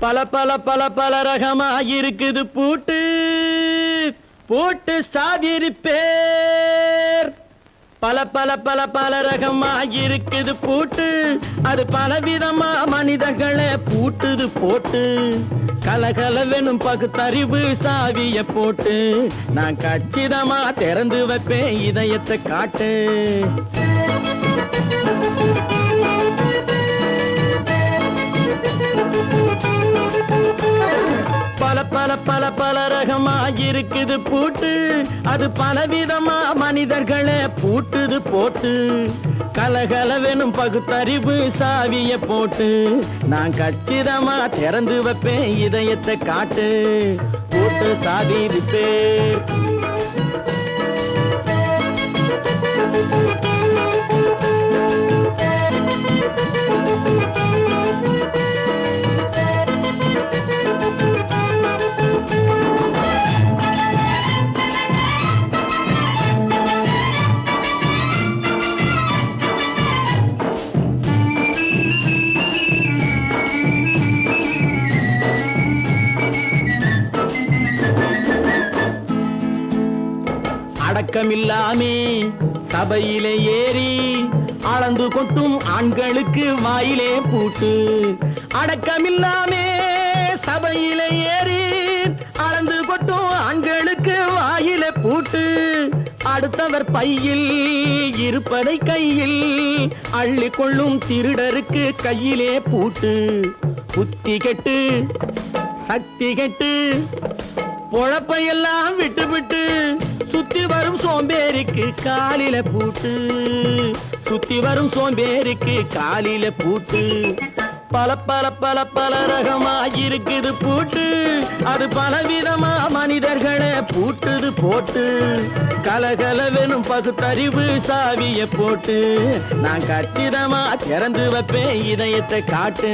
பல பல பல பல ரகமா இருக்குது பூட்டு, பூட்டு சாதிரி பேர். பல பல பல பல ரகமா இருக்குது பூட்டு, அது பலவிதமா மனிதர்களை பூட்டுது போட்டு. கலகலவெனும் பகுத்தறிவு சாவிய போட்டு, நான் கச்சிதமா திறந்து வைப்பேன் இதயத்தை காட்டு. பல பல பல பல ரகமா இருக்குது பூட்டு, அது பலவிதமா மனிதர்களை பூட்டுது போட்டு. கலகலவெனும் பகுத்தறிவு சாவிய போட்டு, நான் கச்சிதமா திறந்து வைப்பேன் இதயத்தை காட்டு. போட்டு சாவி பேர் அடக்கமில்லாமே சபையிலே ஏறி அளந்து கொட்டும் ஆண்களுக்கு வாயிலே பூட்டு. அடக்கமில்லாமே சபையிலே ஏறி அளந்து கொட்டும் ஆண்களுக்கு வாயிலே பூட்டு. அடுத்தவர் பையில் இருப்பதை கையில் அள்ளி கொள்ளும் திருடருக்கு கையிலே பூட்டு. புத்தி கெட்டு சக்தி கெட்டு பொழப்பையெல்லாம் விட்டு விட்டு சுத்தி வரும் சோம்பேறிக்கு காலில பூட்டு. சுத்தி வரும் சோம்பேறிக்கு காலில பூட்டு. பல பல பல பல ரகமா இருக்குது பூட்டு, அது பலவிதமா மனிதர்களை பூட்டுது போட்டு. கலகலவெனும் பகுத்தறிவு சாவிய போட்டு, நான் கச்சிதமா திறந்து வைப்பேன் இதயத்தை காட்டு.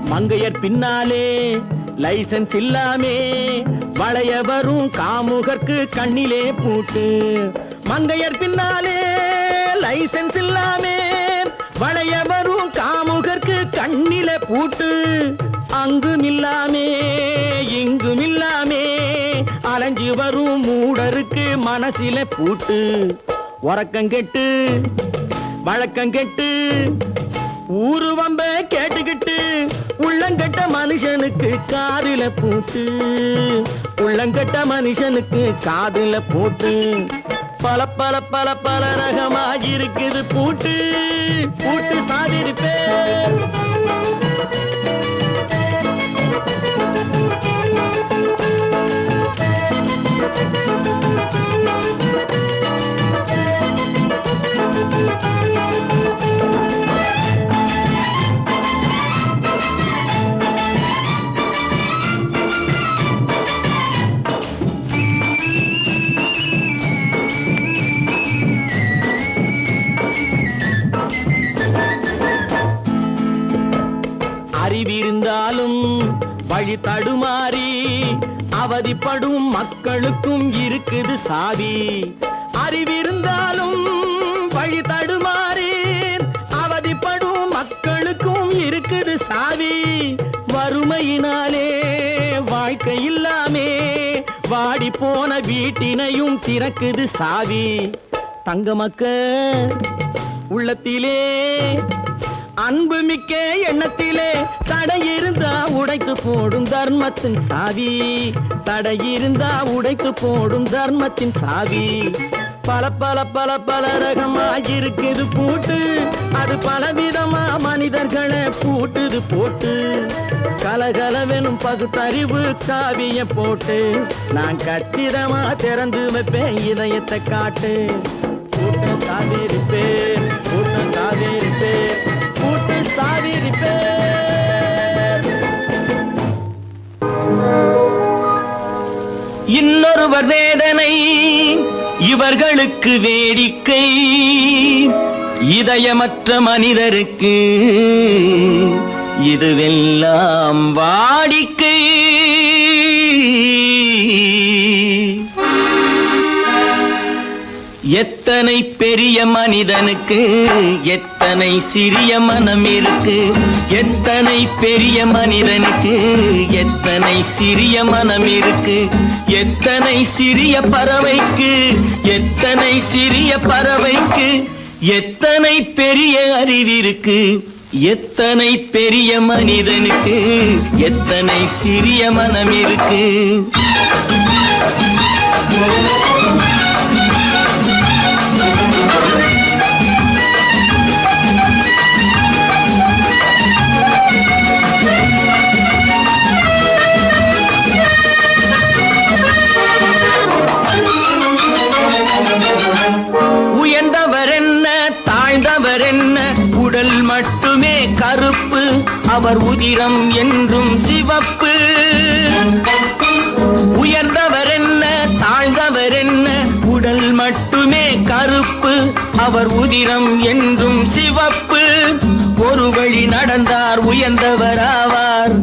மங்கையர் பின்னாலே லைசன்ஸ் இல்லாமே வளைய வரும் காமுகர்க்கு கண்ணிலே பூட்டு. மங்கையர் பின்னாலே லைசன்ஸ் இல்லாமே வளைய வரும் காமுகர்க்கு கண்ணிலே பூட்டு. அங்கும் இல்லாமே இங்கும் இல்லாமே அலைஞ்சு வரும் மூடருக்கு மனசில பூட்டு. உறக்கங்கெட்டு வழக்கங்கெட்டு ஊரு வம்ப கேட்டுக்கிட்டு உள்ளங்கட்ட மனுஷனுக்கு காதுல பூட்டு. உள்ளங்கட்ட மனுஷனுக்கு காதுல பூட்டு. பல பல பல பல ரகமா இருக்குது பூட்டு. பூட்டு சாதிருப்பேன். அறிவிருந்தாலும் வழி தடுமாறி அவதிப்படும் மக்களுக்கும் இருக்குது சாவி. அறிவிருந்தாலும் வழி தடுமாறி அவதிப்படும் மக்களுக்கும் இருக்குது சாவி. வறுமையினாலே வாழ்க்கை இல்லாமே வாடி போன வீட்டினையும் திறக்குது சாவி. தங்க மக்க உள்ளத்திலே அன்பு மிக்க எண்ணத்திலே தடை இருந்தா உடைத்து போடும் தர்மத்தின் சாவி. தடை இருந்தா உடைத்து போடும் தர்மத்தின் சாவி. பல பல பல பல ரகமா இருக்குது பூட்டு, அது பலவிதமா மனிதர்களை பூட்டுது போட்டு. கலகலவெனும் பகுத்தறிவு சாவிய போட்டு, நான் கச்சிதமா திறந்து வைப்பேன் இதயத்தை காட்டு. பூட்டு சாவேரி பேர், பூட்டு சாவேரி பேர், பூட்டு சாவேரி பேர். இன்னொருவர் வேதனை இவர்களுக்கு வேடிக்கை, இதயமற்ற மனிதருக்கு இதுவெல்லாம் வாடிக்கை. எத்தனை பெரிய மனிதனுக்கு எத்தனை சிறிய மனம் இருக்கு. எத்தனை பெரிய மனிதனுக்கு எத்தனை சிறிய மனம் இருக்கு. எத்தனை சிறிய பறவைக்கு எத்தனை சிறிய பறவைக்கு எத்தனை பெரிய அறிவிருக்கு. எத்தனை பெரிய மனிதனுக்கு எத்தனை சிறிய மனம் இருக்கு. உயர்ந்தவர் என்ன தாழ்ந்தவர் என்ன, உடல் மட்டுமே கருப்பு, அவர் உதிரம் என்றும் சிவப்பு. உயர்ந்தவர் என்ன தாழ்ந்தவர் என்ன, உடல் மட்டுமே கருப்பு, அவர் உதிரம் என்றும் சிவப்பு. ஒரு வழி நடந்தார் உயர்ந்தவராவார்,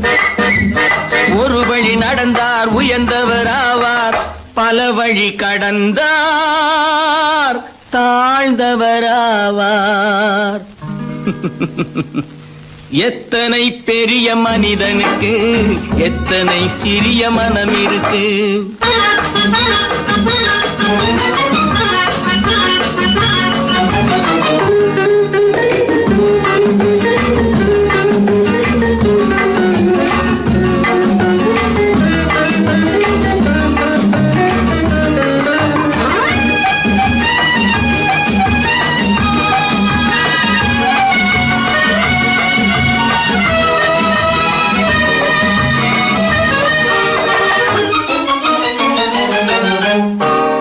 ஒரு வழி நடந்தார் உயர்ந்தவராவார். பல வழி கடந்தார் தாழ்ந்தவராவார். எத்தனை பெரிய மனிதனுக்கு எத்தனை சிறிய மனம் இருக்கு.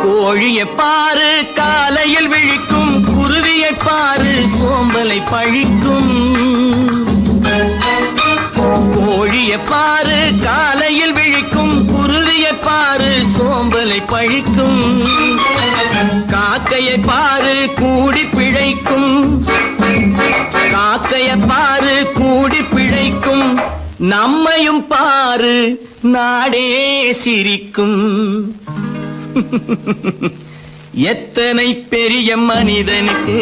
கோழியை பாரு காலையில் விழிக்கும், குருவியை பாரு சோம்பலை பழிக்கும். கோழியை பாரு காலையில் விழிக்கும், குருவியை பாரு சோம்பலை பழிக்கும். காக்கையை பாரு கூடி பிழைக்கும், காக்கையை பாரு கூடி பிழைக்கும். நம்மையும் பாரு நாடே சிரிக்கும். எத்தனை பெரிய மனிதனுக்கு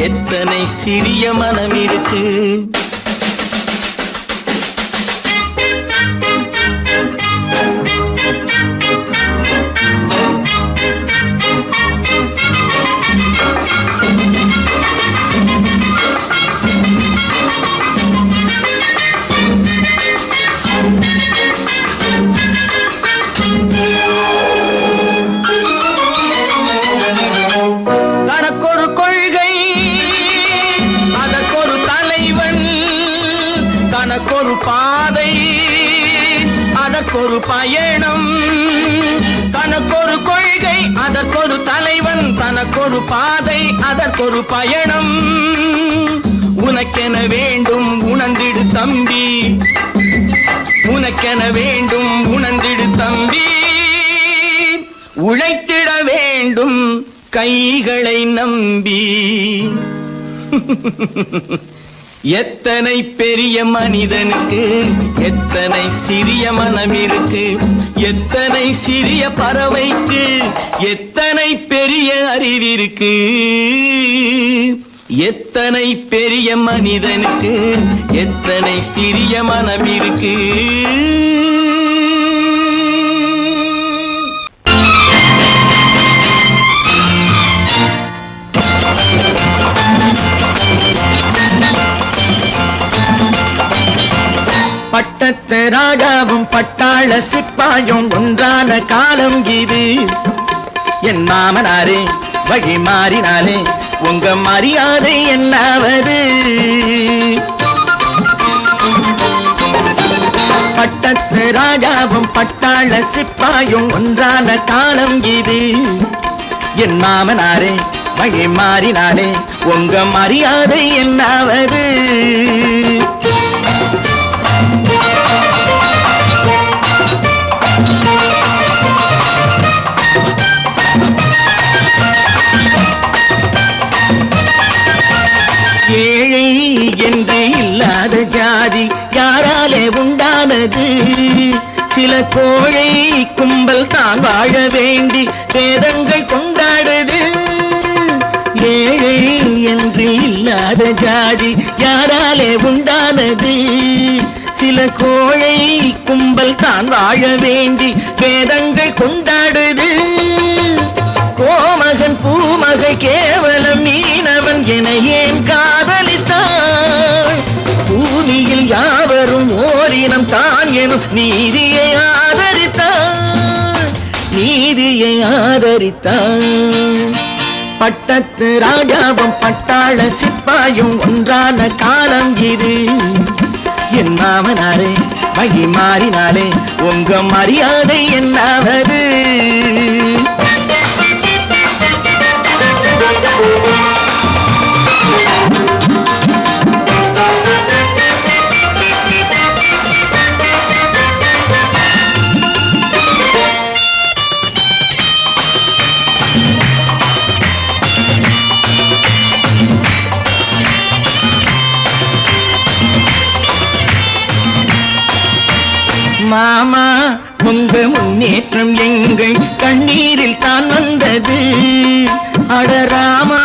எத்தனை சிறிய மனம் இருக்கு. தனக்கொரு கொள்கை அதற்கொரு தலைவன், தனக்கொரு பாதை அதற்கொரு பயணம். தனக்கொரு கொள்கை அதற்கொரு தலைவன், தனக்கொரு பாதை அதற்கொரு பயணம். உனக்கென வேண்டும் உணர்ந்திடு தம்பி, உனக்கென வேண்டும் உணர்ந்திடு தம்பி. உழைத்திட வேண்டும் கைகளை நம்பி. எத்தனை பெரிய மனிதனுக்கு எத்தனை சிறிய மனம் இருக்கு. எத்தனை சிறிய பறவைக்கு எத்தனை பெரிய அறிவிருக்கு. எத்தனை பெரிய மனிதனுக்கு எத்தனை சிறிய மனம் இருக்கு. பட்டத்து ராஜாவும் பட்டாள சிப்பாயும் ஒன்றான காலம் இது. என் மாமனாரே வழி மாறினாலே உங்க மரியாதை என்னாவது. பட்டத்து ராஜாவும் பட்டாள சிப்பாயும் ஒன்றான காலம் இது. என் மாமனாரே வழி மாறினாலே உங்க மரியாதை என்னாவது. ஏழை என்று இல்லாத ஜாதி யாராலே உண்டானது. சில கோழை கும்பல் தான் வாழ வேண்டி வேதங்கள் கொண்டாடுது. இல்லாத ஜாதி யாராலே உண்டானது? சில கோழை கும்பல் தான் வாழ வேண்டி வேதங்கள் கொண்டாடுது. கோமகன் பூமகை கேவலம் மீனவன் என ஏன் காதலித்தான்? பூமியில் யாவரும் ஓரினம் தான் எனும் நீதியை ஆதரித்தான், நீதியை ஆதரித்தான். பட்டத்து ராஜாவும் பட்டாள சிப்பாயும் ஒன்றான காலம் இது. என் மாமனாரே வகி மாறினாலே உங்க மரியாதை என்னாவது? மாமா உங்க முன்னேற்றம் எங்கள் கண்ணீரில் தான் வந்தது. அடராமா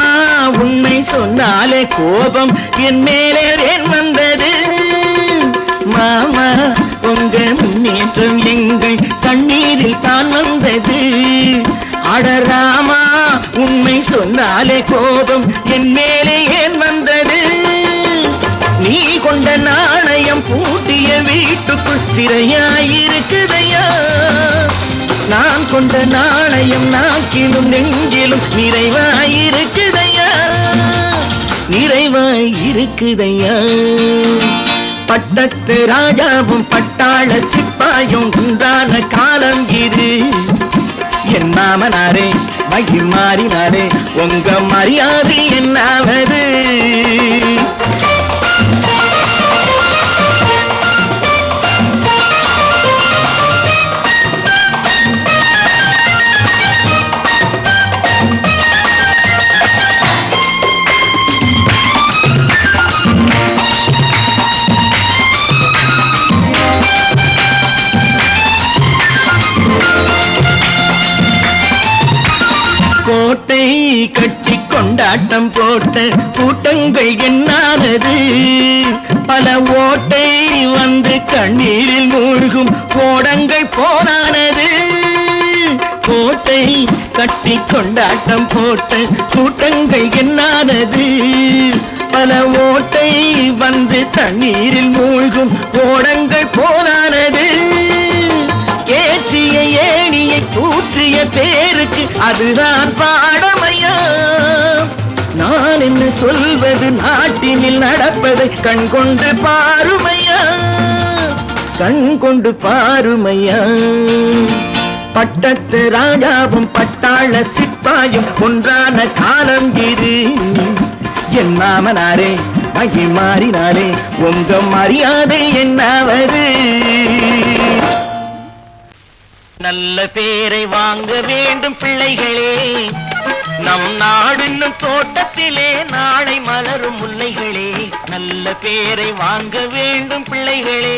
உண்மை சொன்னாலே கோபம் என் மேலே ஏன் வந்தது? மாமா உங்க முன்னேற்றம் எங்கள் கண்ணீரில் தான் வந்தது. அடராமா உண்மை சொன்னாலே கோபம் என் மேலே ஏன் வந்தது? நீ கொண்ட நாணயம் பூட்டிய வீட்டுக்குள் சிறையாயிருக்குதையா? நான் கொண்ட நாணயம் நாக்கிலும் நெஞ்சிலும் நிறைவாயிருக்குதையா, நிறைவாயிருக்குதையா. பட்டத்து ராஜாவும் பட்டாள சிப்பாயும் உண்டான காலம் இது. என் மாமனாரே மகி மாறினாரே உங்க மரியாதை என்னாவது? கோட்டை கட்டி கொண்டாட்டம் போட்ட கூட்டங்கள் என்னானது? பல ஓட்டை வந்து கண்ணீரில் மூழ்கும் கோடங்கள் போனானது. கோட்டை கட்டி கொண்டாட்டம் போட்ட கூட்டங்கள் என்னானது? பல ஓட்டை வந்து தண்ணீரில் மூழ்கும் கோடங்கள் போனானது. ஏற்றிய ஏணியை தூற்றிய பேருக்கு அதுதான் பாடமையா? நான் என்ன சொல்வது? நாட்டினில் நடப்பதை கண் கொண்டு பாருமையா, கண் கொண்டு பாருமையா. பட்டத்து ராஜாவும் பட்டாள சிப்பாயும் ஒன்றான காலம் இது. என் மாமனாரே மகி மாறினாரே உங்க மரியாதை என்னாவது? நல்ல பேரை வாங்க வேண்டும் பிள்ளைகளே, நம் நாடு என்னும் தோட்டத்திலே நாளை மலரும் முல்லைகளே. நல்ல பேரை வாங்க வேண்டும் பிள்ளைகளே,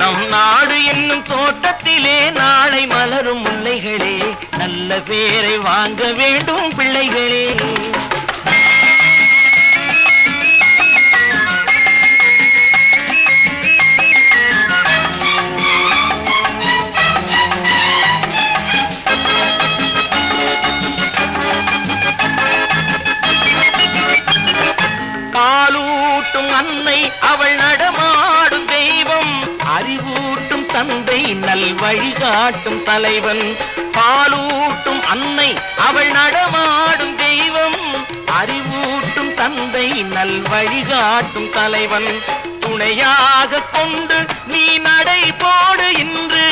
நம் நாடு என்னும் தோட்டத்திலே நாளை மலரும் முல்லைகளே. நல்ல பேரை வாங்க வேண்டும் பிள்ளைகளே. பாலூட்டும் அன்னை அவள் நடமாடும் தெய்வம், அறிவூட்டும் தந்தை நல் வழிகாட்டும் தலைவன். பாலூட்டும் அன்னை அவள் நடமாடும் தெய்வம், அறிவூட்டும் தந்தை நல் வழிகாட்டும் தலைவன். துணையாக கொண்டு நீ நடை போடு இன்று,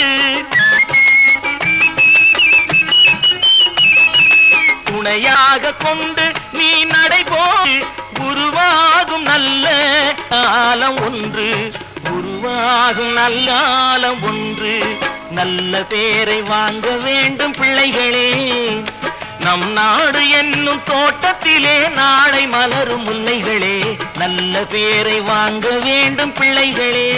துணையாக கொண்டு நீ நடை போடு. உருவாகும் நல்ல காலம் ஒன்று, உருவாகும் நல்ல காலம் ஒன்று. நல்ல பேரை வாங்க வேண்டும் பிள்ளைகளே, நம் நாடு என்னும் தோட்டத்திலே நாளை மலரும் முல்லைகளே. நல்ல பேரை வாங்க வேண்டும் பிள்ளைகளே.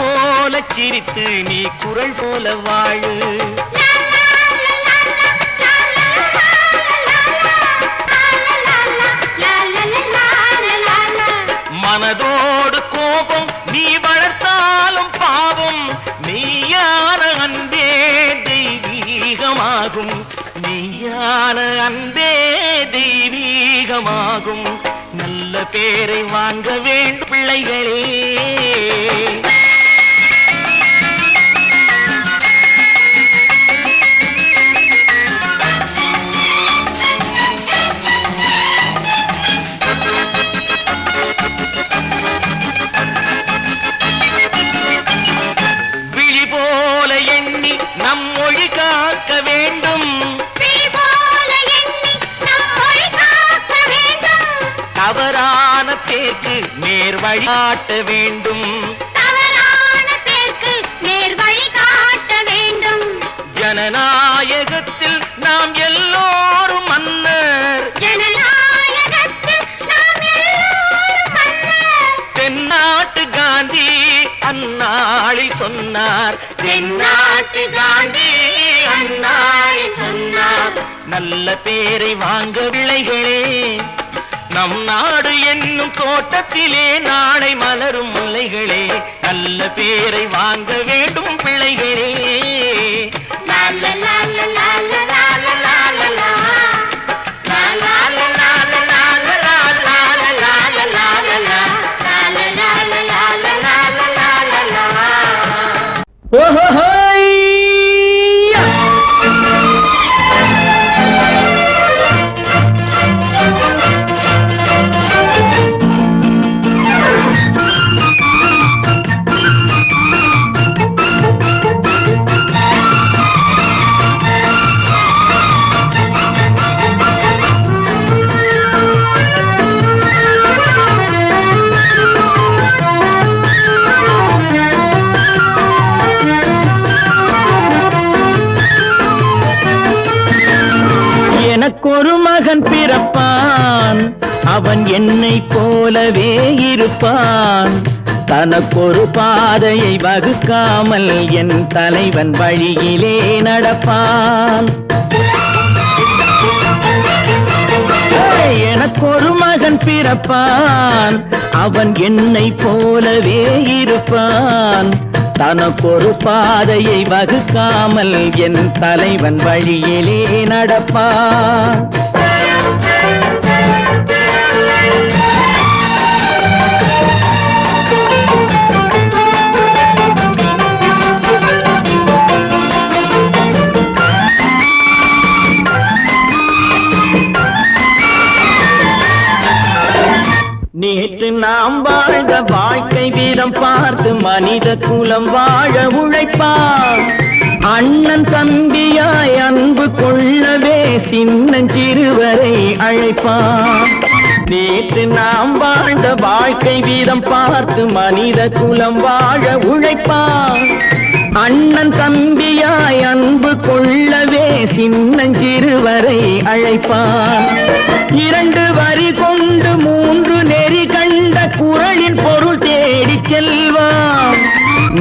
போல சிரித்து நீ குரல் போல வாழு. மனதோடு கோபம் நீ வளர்த்தாலும் பாவம், நீயான அன்பே தெய்வீகமாகும், நீயான அன்பே தெய்வீகமாகும். நல்ல பேரை வாங்க வேண்டும் பிள்ளைகளே. நம் மொழி காக்க வேண்டும், தவறான பேருக்கு நேர் வழி காட்ட வேண்டும், ஜனநாயகத்தில் நாம் எல்லோரும் மன்னர், தென்னாட்டு காந்தி அந்நாளில் சொன்னார், தென்னாட்டு காந்தி அந்நாளில் சொன்னார். நல்ல பேரை வாங்க பிள்ளைகளே, நம் நாடு என்னும் தோட்டத்திலே நாளை மலரும் முல்லைகளே. நல்ல பேரை வாங்க வேண்டும் பிள்ளைகளே. எனக்கொரு மகன் பிறப்பான், அவன் என்னை போலவே இருப்பான், தனக்கொரு பாதையை வகுக்காமல் என் தலைவன் வழியிலே நடப்பான். எனக்கொரு மகன் பிறப்பான், அவன் என்னை போலவே இருப்பான், தனக்கொரு பாதையை வகுக்காமல் என் தலைவன் வழியிலே நடப்பான். நேற்று நாம் வாழ்ந்த வாழ்க்கை வீதம் பார்த்து மனித குலம் வாழ உழைப்பான், அண்ணன் தம்பியாய் அன்பு கொள்ளவே சின்னஞ்சிறுவரை அழைப்பான். நேற்று நாம் வாழ்ந்த வாழ்க்கை வீதம் பார்த்து மனித குலம் வாழ உழைப்பான், அண்ணன் தம்பியாய் அன்பு கொள்ளவே சின்னஞ்சிறுவரை அழைப்பான். 2 வரி கொண்டு 3 நெறி கண்ட குறளின் பொருள் தேடிச் செல்வான்.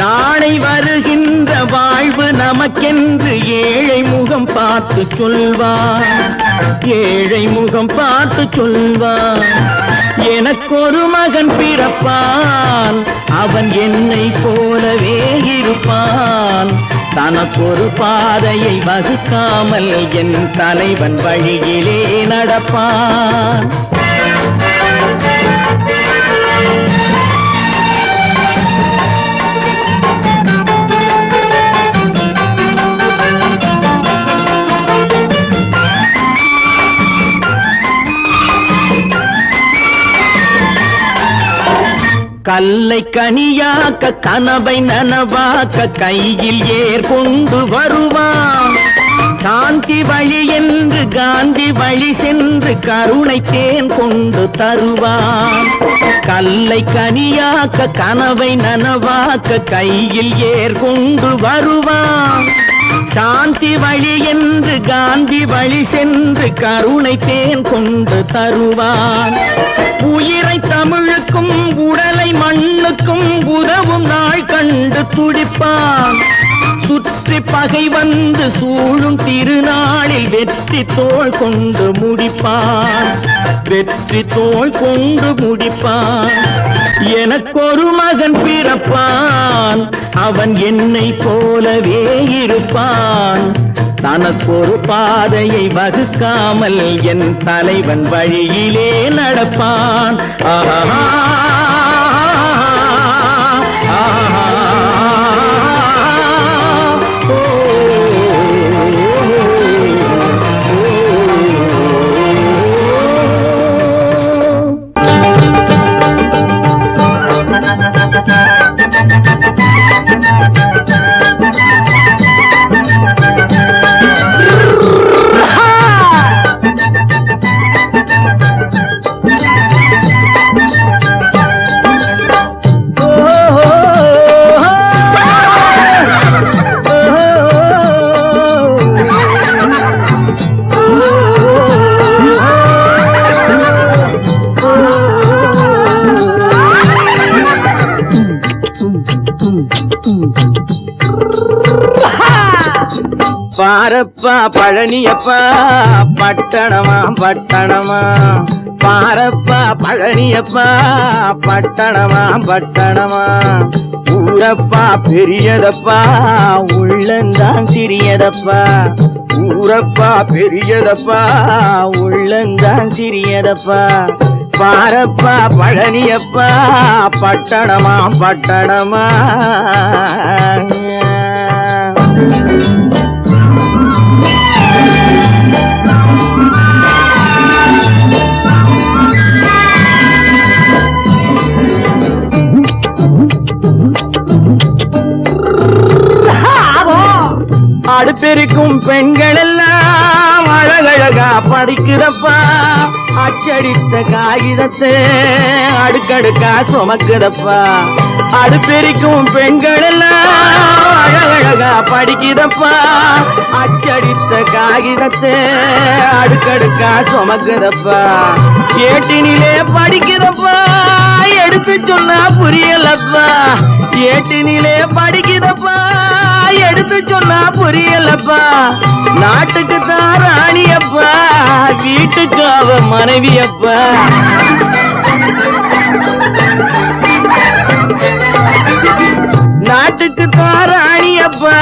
நாளை வருகின்ற வாழ்வு நமக்கென்று ஏழை முகம் பார்த்து சொல்வான், ஏழை முகம் பார்த்து சொல்வான். எனக்கொரு மகன் பிறப்பான், அவன் என்னை போலவே இருப்பான், தனக்கொரு பாதையை வகுக்காமல் என் தலைவன் வழியிலே நடப்பான். கல்லை கனியாக்க கனவை நனவாக்க கையில் ஏர் கொண்டு வருவான், சாந்தி வழி என்று காந்தி வழி சென்று கருணை தேன் கொண்டு தருவான். கல்லை கனியாக்க கனவை நனவாக்க கையில் ஏர் கொண்டு வருவான், சாந்தி வழி என்று காந்தி வழி சென்று கருணை தேன் கொண்டு தருவான். உயிரை தமிழுக்கும் உடலை மண்ணுக்கும் உதவும் நாள் கண்டு துடிப்பான். சுற்றி பகை வந்து சூழும் திருநாளில் வெற்றி தோள் கொண்டு முடிப்பான். வெற்றி தோள் கொண்டு முடிப்பான். எனக்கொரு மகன் பிறப்பான், அவன் என்னை போலவே இருப்பான். தனக்கொரு பாதையை வகுக்காமல் என் தலைவன் வழியிலே நடப்பான். ஆஹா பாரப்பா பழனியப்பா பட்டணமா பட்டணமா. பாரப்பா பழனியப்பா பட்டணமா பட்டணமா. ஊரப்பா பெரியதப்பா உள்ளந்தான் சிறியதப்பா. ஊரப்பா பெரியதப்பா உள்ளந்தான் சிறியதப்பா. பாரப்பா பழனியப்பா பட்டணமா பட்டணமா. அடுப்பெருக்கும் பெண்கள் எல்லாம் அழகழகா படிக்கிறப்பா. அச்சடித்த காகிதத்தை அடுக்கடுக்கா சுமக்குதப்பா. அடுப்பெருக்கும் பெண்கள் எல்லாம் அழகழகா படிக்கிறப்பா. அச்சடித்த காகிதத்தை அடுக்கடுக்கா சுமக்குதப்பா. ஏட்டினிலே படிக்கிறப்பா, எடுத்து சொன்னா புரியலப்பா. ஏட்டினிலே படிக்கிறப்பா, எடுத்து சொன்னா புரியலப்பா. நாட்டுக்கு தான் ராணியப்பா, வீட்டுக்கு அவ மனைவியப்பா. நாட்டுக்கு தான் ராணியப்பா,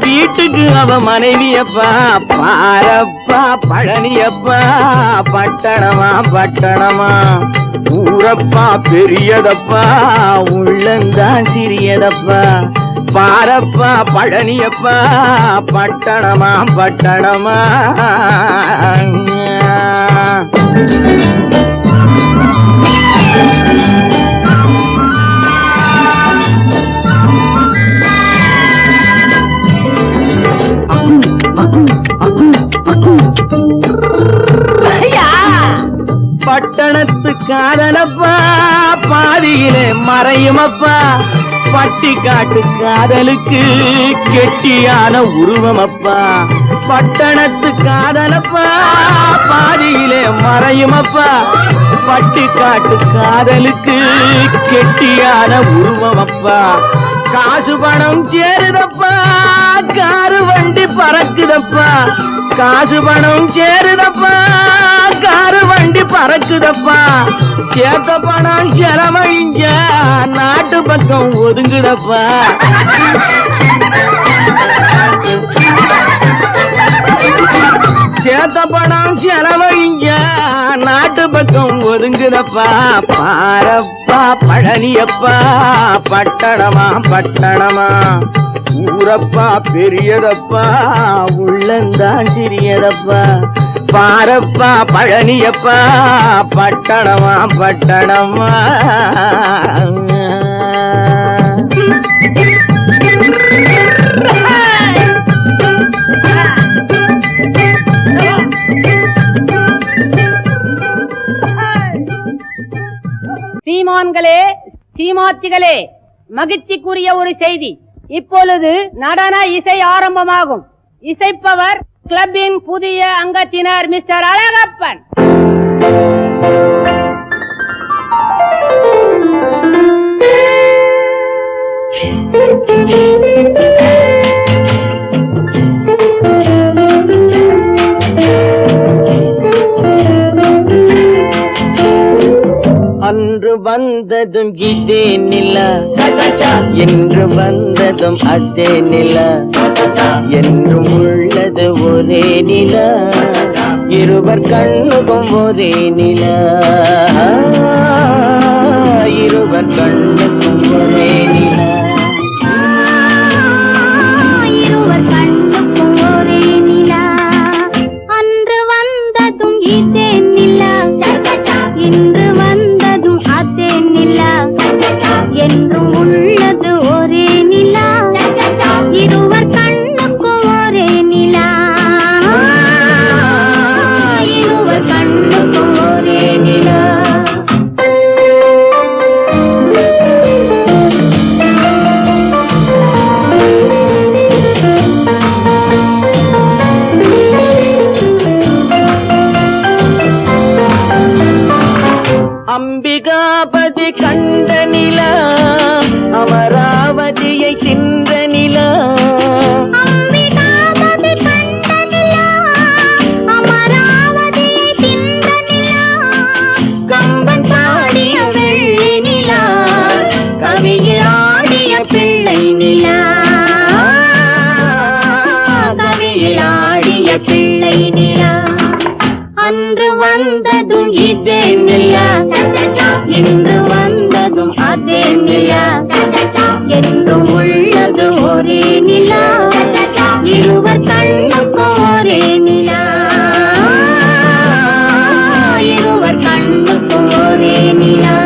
வீட்டுக்கு அவ மனைவியப்பா. பாரப்பா பழனியப்பா பட்டணமா பட்டணமா. ஊரப்பா பெரியதப்பா உள்ளந்தான் சிறியதப்பா. பாரப்பா பழனியப்பா பட்டணமா பட்டணமா. பட்டணத்து காதலப்பா பாதியிலே மறையுமப்பா. பட்டி காட்டு காதலுக்கு கெட்டியான உருவமப்பா. பட்டணத்து காதலப்பா பாதியிலே மறையுமப்பா. பட்டி காட்டு காதலுக்கு கெட்டியான உருவமப்பா. காசு பணம் சேருதப்பா, காரு வண்டி பறக்குதப்பா. காசு பணம் சேருதப்பா, காரு வண்டி பறக்குதப்பா. சேர்த்த பணம் செலவழிஞ்ச நாட்டு பக்கம் ஒதுங்குதப்பா. சேர்த்த பணம் செலவழிஞ்ச நாட்டு பக்கம் ஒதுங்குதப்பா. பாரப்பா பழனியப்பா பட்டணமா பட்டணமா. ஊரப்பா பெரியதப்பா உள்ளந்தான் சிறியதப்பா. பாரப்பா பழனியப்பா பட்டணமா பட்டணமா. சீமான்களே, சீமாத்திகளே, மகிழ்ச்சிக்குரிய ஒரு செய்தி. இப்பொழுது நடன இசை ஆரம்பமாகும். இசைப்பவர் கிளப்பின் புதிய அங்கத்தினர் மிஸ்டர் அழகப்பன். அன்று வந்ததும் இதே நிலா, என்று வந்ததும் அதே நிலா, என்றும் உள்ளது ஒரே நிலா, இருவர் கண்ணுக்கும் ஒரே நிலா, இருவர் கண்ணுக்கும் ஒரே நிலா, இருவர் கண்ணுக்கும் ஒரே நிலா. அன்று வந்ததும் இதே நிலா, இன்று வந்ததும் அதே நிலா, என்றும் உள்ளது ஒரே நிலா, இருவர் கண்ணுக்கும் ஒரே நிலா, இருவர் கண்ணுக்கும் ஒரே நிலா. அம்பிகாபதி கண்ட நிலா, அமராவதியை தின்ற நிலா, அம்பிகாபதி கண்ட நிலா, அமராவதியை தின்ற நிலா, கம்பன் பாடிய வெள்ளி நிலா, கவியில் ஆடிய பிள்ளை நிலா, கவியில் ஆடிய பிள்ளை நிலா. அன்று வந்ததும் இதே நிலா, இன்று வந்ததும் அதே நிலா, என்றும் உள்ளது ஒரே நிலா, இருவர் கண்ணுக்கும் ஒரே நிலா, இருவர் கண்ணுக்கும் ஒரே நிலா.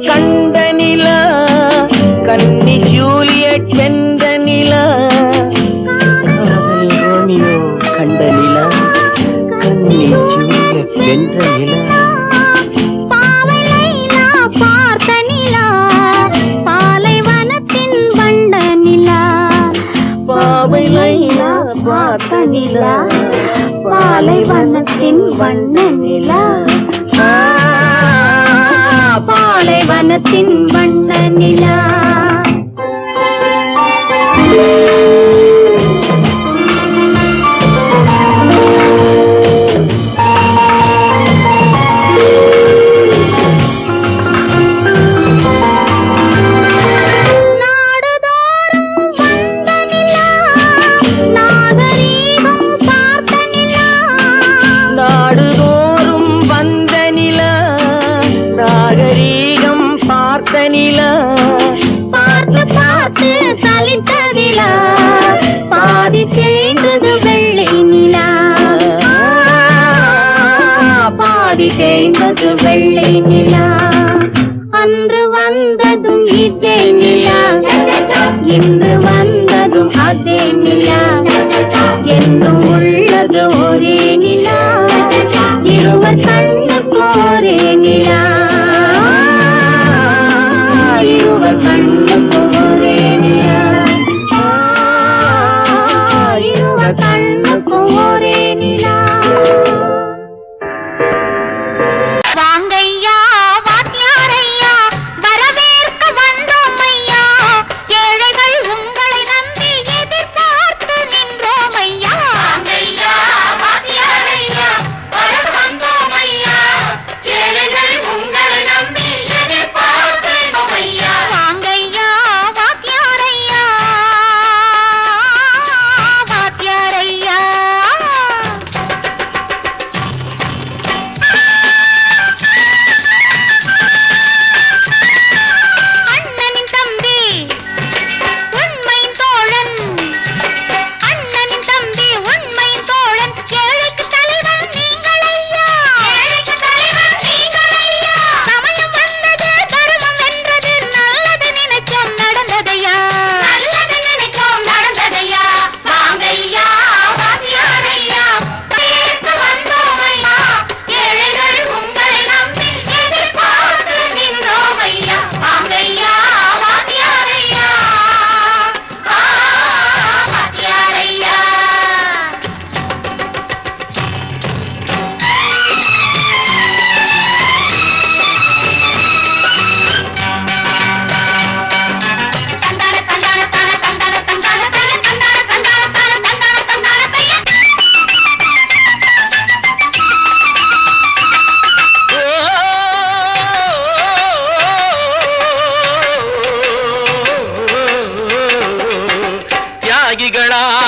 கண்ட நிலா, கன்னி ஜூலியட் வென்ற நிலா, காதல் ரோமியோ கண்ட நிலா, கன்னி ஜூலியட் வென்ற நிலா, பாவை லைலா பார்த்த நிலா, பாலைவனத்தின் வண்ட நிலா, பாவை லைலா பார்த்த நிலா, பாலைவனத்தின் வண்ண நிலா, பாலைவனத்தின் வண்ண நிலா. பார்த்து பார்த்து சலித்ததிலா, பாதி தேய்ந்தது வெள்ளை நிலா, பாதி தேய்ந்தது வெள்ளை நிலா. அன்று வந்ததும் இதே நிலா, இன்று வந்ததும் அதே நிலா, என்றும் உள்ளது ஒரே நிலா, இருவர் கண்ணுக்கும் ஒரே நிலா, இருவர் கண்ணுக்கும் ஒரே நிலா, இருவர் கண்ணுக்கும் ஒரே நிலா. வாங்கையா வாத்தியாரையா, வரவேற்க வந்தோம் ஐயா, ஏழைகள் உங்களை நம்பி எதிர்பார்த்து நின்றோம் ஐயா. வாங்கையா வாத்தியாரையா, வர வந்தோம் ஐயா, ஏழைகள் உங்களை நம்பி எதிர்பார்த்து ஐயா. வாங்கையா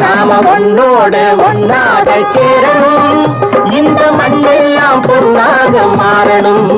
நாம ஒன்னோடு ஒன்னாக சேரணும், இந்த மண்ணெல்லாம் பொன்னாக மாறணும்.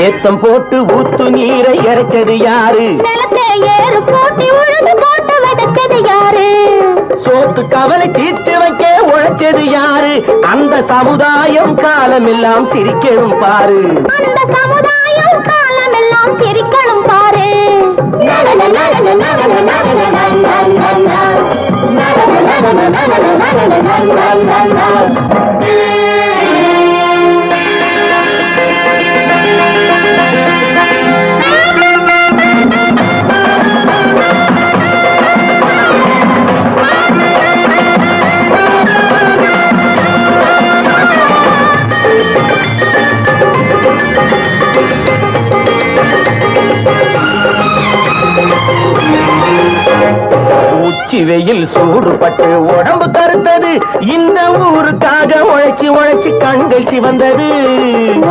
ஏத்தம் போட்டு ஊத்து நீரை இறைச்சது யாரு? நிலத்தை ஏறு போட்டி உழுது போட்டு விதைச்சது யாரு? சோத்து கவலை தீர்த்து வைக்க உழைச்சது யாரு? அந்த சமுதாயம் காலமெல்லாம் சிரிக்கணும் பாரு. அந்த சமுதாயம் காலமெல்லாம் சிரிக்கணும் பாரு. உச்சி வெயில் சூடுபட்டு உடம்பு கருத்தது, இந்த ஊருக்காக உழைச்சு உழைச்சு கண்கள் சிவந்தது.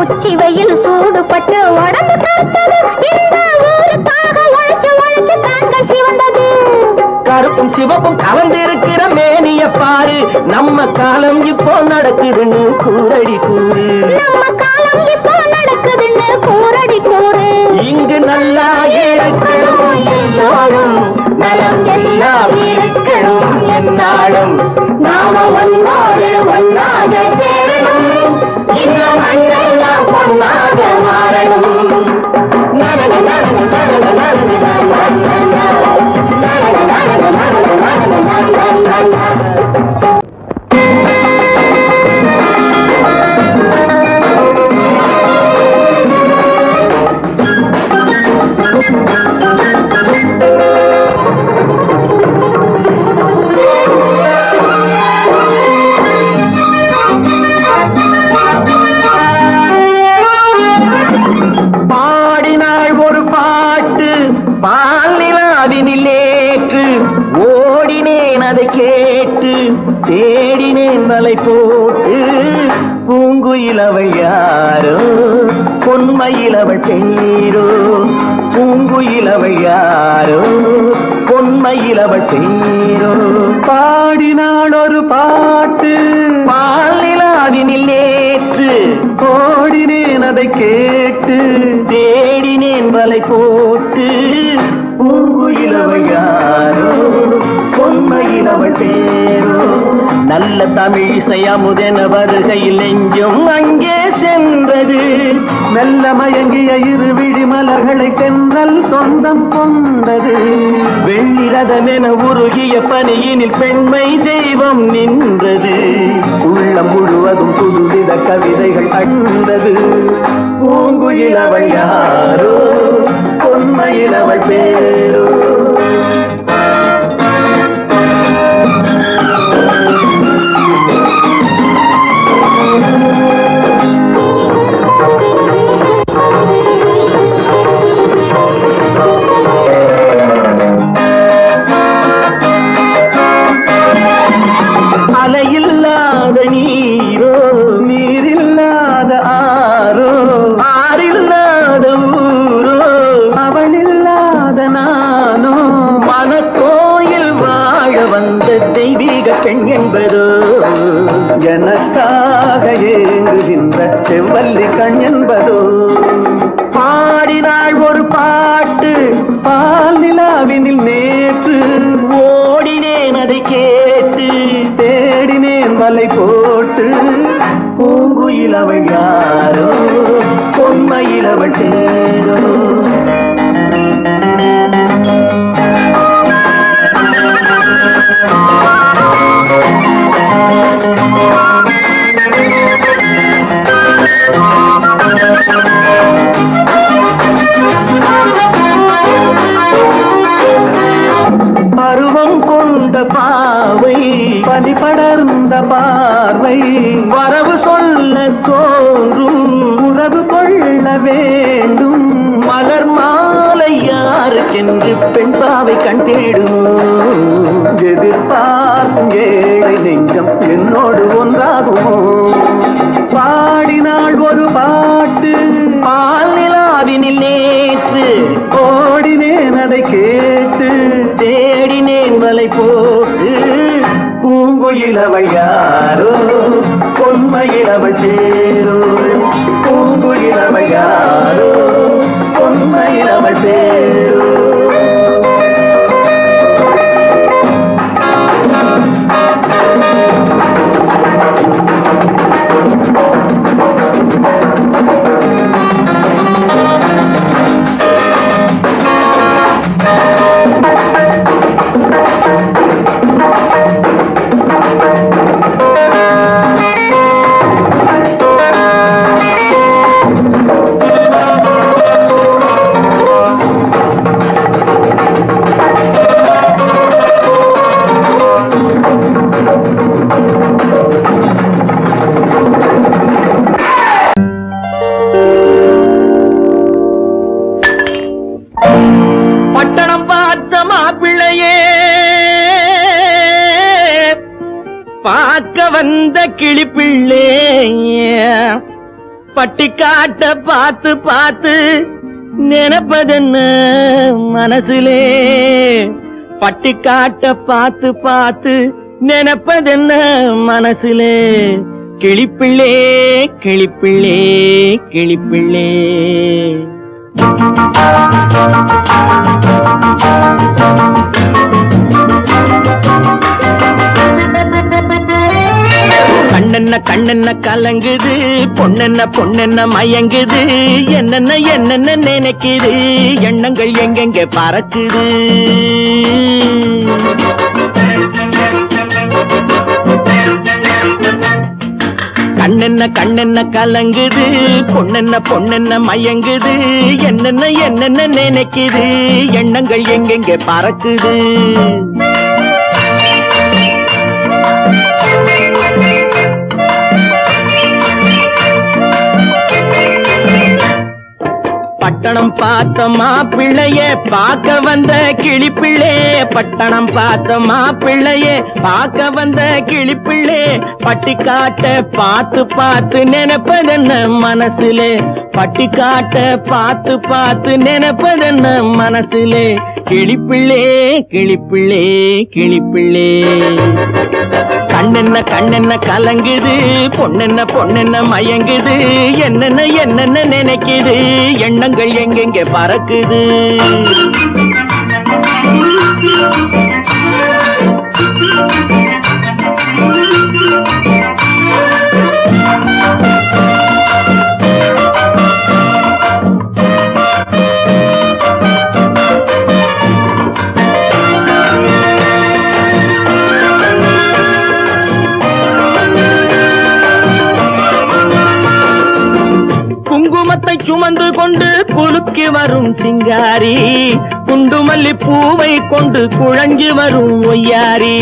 உச்சி வெயில் சூடுபட்டு உடம்பு கருத்தது, இந்த ஊருக்காக உழைச்சு உழைச்சு கண்கள் சிவந்தது. கருப்பும் சிவப்பும் கலந்திருக்கிற மேனிய பாரு, நம்ம காலம் இப்போ நடக்குதுன்னு கூரடி கூறு. நம்ம காலம் இப்போ நடக்குதுன்னு கூரடி கூறு. இங்கு நல்லா இருக்கணும் எல்லாரும், நலம் எல்லாம் இருக்கணும் என்னாலும். நாம ஒன்னோடு ஒன்னாக சேரணும், இந்த மண்ணெல்லாம் பொன்னாக மாறணும். பாடினாள் ஒரு பாட்டு பாலினாவினில் ஏற்று, ஓடினேன் அதை கேட்டு தேடினேன் வலை போட்டு. பூங்குயிலவை யாரோ பொன்மையிலவள் பேரோ, பூங்குயிலவை யாரோ பொன்மையிலவள் பேரோ. பாடினாள் ஒரு பாட்டு பாலினாவினில் நேற்று, ஓடினேன் அதை கேட்டு தேடினேன் வலை போட்டு. பூங்குயிலவை யாரோ பொன்மையிலவள் பேரோ. நல்ல தமிழிசை அமுதென வருகையில் நெஞ்சும் அங்கே சென்றது, மெல்ல மயங்கிய இரு விழி மலர்களை தென்றல் சொந்தம் கொண்டது. வெண்ணிரதமென உருகிய பனியினில் பெண்மை தெய்வம் நின்றது, உள்ளம் முழுவதும் புதுவித கவிதைகள் அண்டது. பூங்குயிலவள் யாரோ பொன்மையிலவள் பேரோ. அலையில்லாத நீரோ நீரில்லாத ஆரோ, ஆறில்லாத ஊரோ அவளில்லாத நானோ. மனக்கோயில் வாழ வந்த தெய்வீக பெண் என்பதோ, எனக்காக ஏங்குகின்ற செவ்வல்லி கண் என்பதோ. பாடினாள் ஒரு பாட்டு பால் நிலாவினில் நேற்று, ஓடினேன் அதை கேட்டு தேடினேன் வலை போட்டு. பூங்குயிலவை யாரோ பொன்மையிலவள் பேரோ. பருவம் கொண்ட பாவை பனிபடர் அந்த பார்வை வரவு சொல்ல தோன்றும் உறவு கொள்ள வேண்டும் மலர் மாலை யாருக்கென்று பெண் பாவை கண் தேடும் எதிர்பார்க்கும் ஏழை நெஞ்சம் என்னோடு ஒன்றாகுமோ பாடினாள் ஒரு பாட்டு பால் நிலாவினில் நேற்று ஓடினேன் அதை கேட்டு தேடினேன் வலை போட்டு பூங்குயிலவள் யாரோ பொன்மையிலவள் சேரோ பூங்குயிலவள் யாரோ பொன்மையிலவள் சேரோ பட்டணம் பார்த்த மாப்பிள்ளையே பார்க்க வந்த கிளிப்பிள்ளே பட்டிக்காட்ட பார்த்து பார்த்து நினைப்பதென்ன மனசுலே பட்டிக்காட்ட பார்த்து பார்த்து நினைப்பதென்ன மனசுலே கிளிப்பிள்ளே கிளிப்பிள்ளே கிளிப்பிள்ளே கண்ணென்ன கண்ணென்ன கலங்குது பொண்ணென்ன பொண்ணென்ன மயங்குது என்னென்ன என்னென்ன நினைக்குது எண்ணங்கள் எங்கெங்க பறக்குது கண்ணென்ன கண்ணென்ன கலங்குது பொண்ணென்ன பொண்ணென்ன மயங்குது என்னென்ன என்னென்ன நினைக்குது எண்ணங்கள் எங்கெங்க பறக்குது பட்டணம் பார்த்த மாப்பிள்ளைய பார்க்க வந்த கிளிப்பிள்ளே பட்டணம் பார்த்த மாப்பிள்ளைய பார்க்க வந்த கிளிப்பிள்ளே பட்டிக்காட்ட பார்த்து பார்த்து நினைப்பதென்ன மனசுலே பட்டிக்காட்ட பார்த்து பார்த்து நினைப்பதென்ன மனசுலே கிளிப்பிள்ளே கிளிப்பிள்ளே கிளிப்பிள்ளே கண்ணென்ன கண்ணென்ன கலங்குது பொண்ணென்ன பொண்ணென்ன மயங்குது என்னென்ன என்னென்ன நினைக்குது எண்ணங்கள் எங்கெங்க பறக்குது குங்குமத்தை சுமந்து கொண்டு குலுக்கி வரும் சிங்காரி குண்டுமல்லி பூவை கொண்டு குழஞ்சி வரும் ஒய்யாரி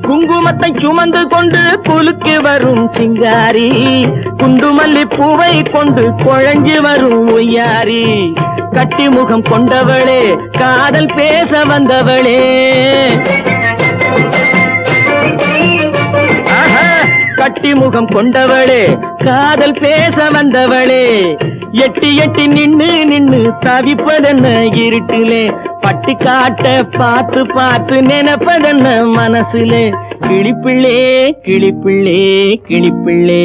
குங்குமத்தை சுமந்து கொண்டு குலுக்கி வரும் சிங்காரி குண்டுமல்லி பூவை கொண்டு குழஞ்சி வரும் ஒய்யாரி கட்டி முகம் கொண்டவளே காதல் பேச வந்தவளே கட்டி முகம் கொண்டவளே காதல் பேச வந்தவளே எட்டி எட்டி நின்னு நின்னு தவிப்பதென்ன இருட்டிலே பட்டி காட்ட பார்த்து பார்த்து நினைப்பதென்ன மனசுலே கிளிப்பிள்ளே கிளிப்பிள்ளே கிளிப்பிள்ளே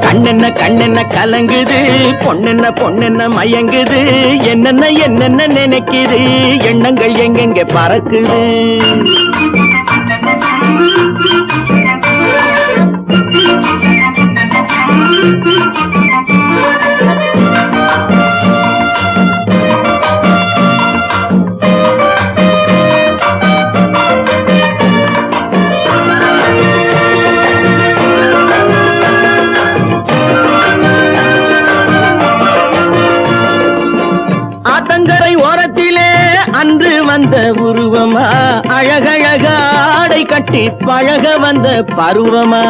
கண்ணென்ன கண்ணென்ன கலங்குது பொண்ணென்ன பொண்ணென்ன மயங்குது என்னென்ன என்னென்ன நினைக்குது எண்ணங்கள் எங்கெங்க பறக்குது அழகழக ஆடை கட்டி பழக வந்த பருவமா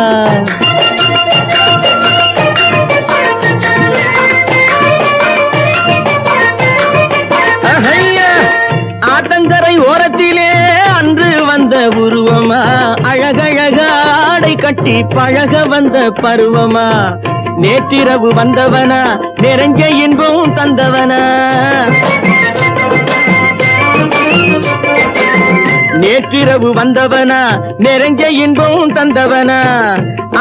ஆத்தங்கரை ஓரத்திலே அன்று வந்த உருவமா அழகழக ஆடை கட்டி பழக வந்த பருவமா நேற்றிரவு வந்தவனா நிறைஞ்ச இன்பம் தந்தவனா நேற்றிரவு வந்தவனா நிறைஞ்ச இன்பம் தந்தவனா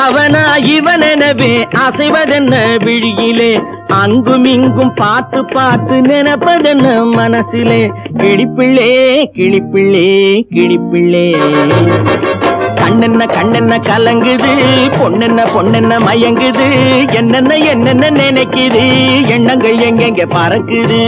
அவனா இவனெனவே அசைவதென்ன விழியிலே அங்கும் இங்கும் பார்த்து பார்த்து நினைப்பதென்ன மனசிலே கிளிப்பிள்ளே கிளிப்பிள்ளே கிளிப்பிள்ளே கண்ணென்ன கலங்குது பொண்ணென்ன மயங்குது என்னென்ன நினைக்குது எண்ணங்கள் எங்கெங்க பறக்குது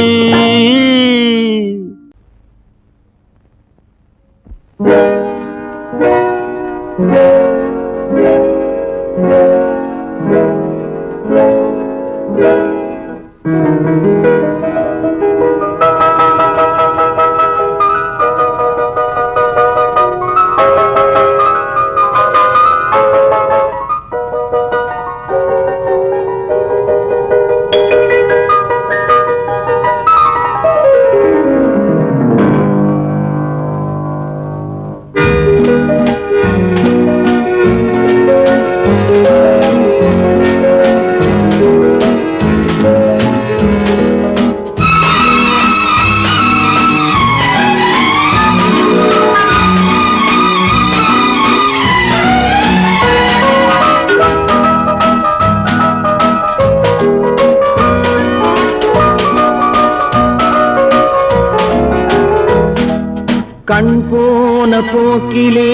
கண் போன போக்கிலே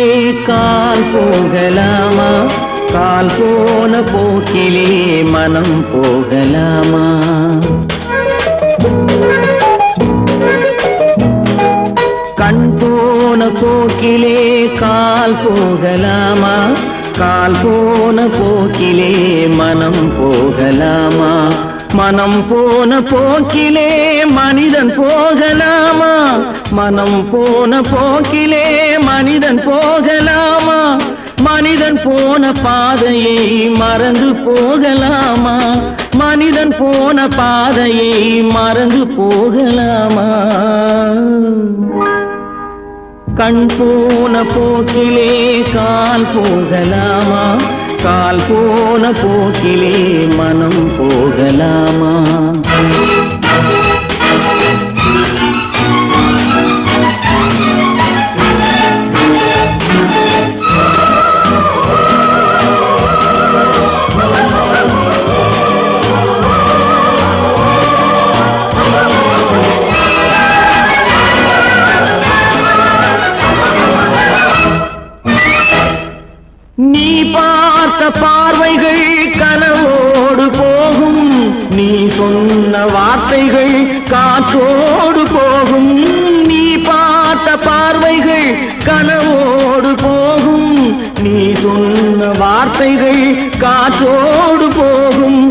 கால் போகலாமா கால் போன போக்கிலே மனம் போகலாமா கண் போன போக்கிலே கால் போகலாமா கால் போன போக்கிலே மனம் போகலாமா மனம் போன போக்கிலே மனிதன் போகலாமா மனம் போன போக்கிலே மனிதன் போகலாமா மனிதன் போன பாதையை மறந்து போகலாமா மனிதன் போன பாதையை மறந்து போகலாமா கண் போன போக்கிலே கால் போகலாமா கால் போன போக்கிலே மனம் போகலாமா நீ பார்த்த பார்வைகள் கனவோடு போகும் நீ சொன்ன வார்த்தைகள் காற்றோடு போகும் நீ பார்த்த பார்வைகள் கனவோடு போகும் நீ சொன்ன வார்த்தைகள் காற்றோடு போகும்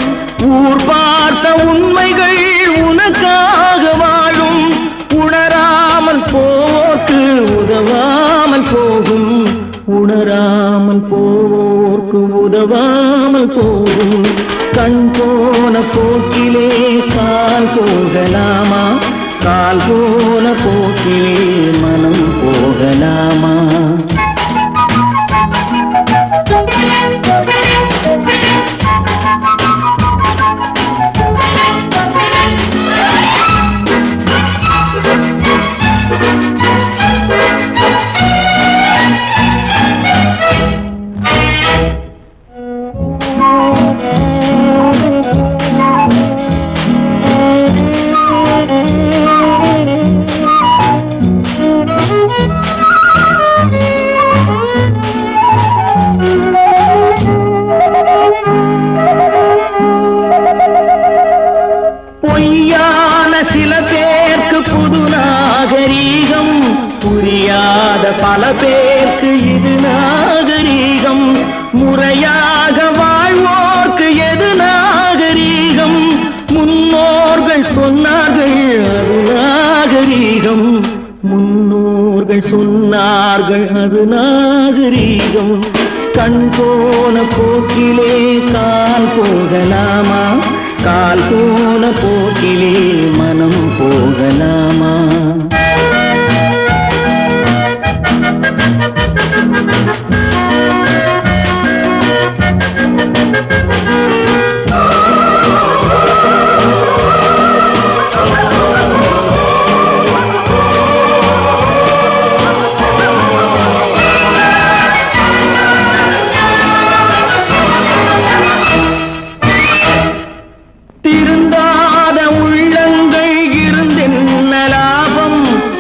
ஊர் பார்த்த உண்மைகள் உனக்காக வாழும் உணராமல் போக்கு உதவாமல் போகும் உணராமல் போர்க்கு உதவாமல் போகும் கண் போன போக்கிலே கால் போகலாமா கால் போன போக்கிலே மனம் போகலாமா பொய்யான சில பேருக்கு புது நாகரீகம் புரியாத பல பேருக்கு இது நாகரீகம் முறையாக வாழ்வோர்க்கு எது நாகரீகம் முன்னோர்கள் சொன்னார்கள் அது நாகரீகம் முன்னோர்கள் முன்னோர்கள் சொன்னார்கள் அது நாகரீகம். கண் போன போக்கிலே கால் போகலாமா, கால் போன போக்கிலே மனம் போகலாமா?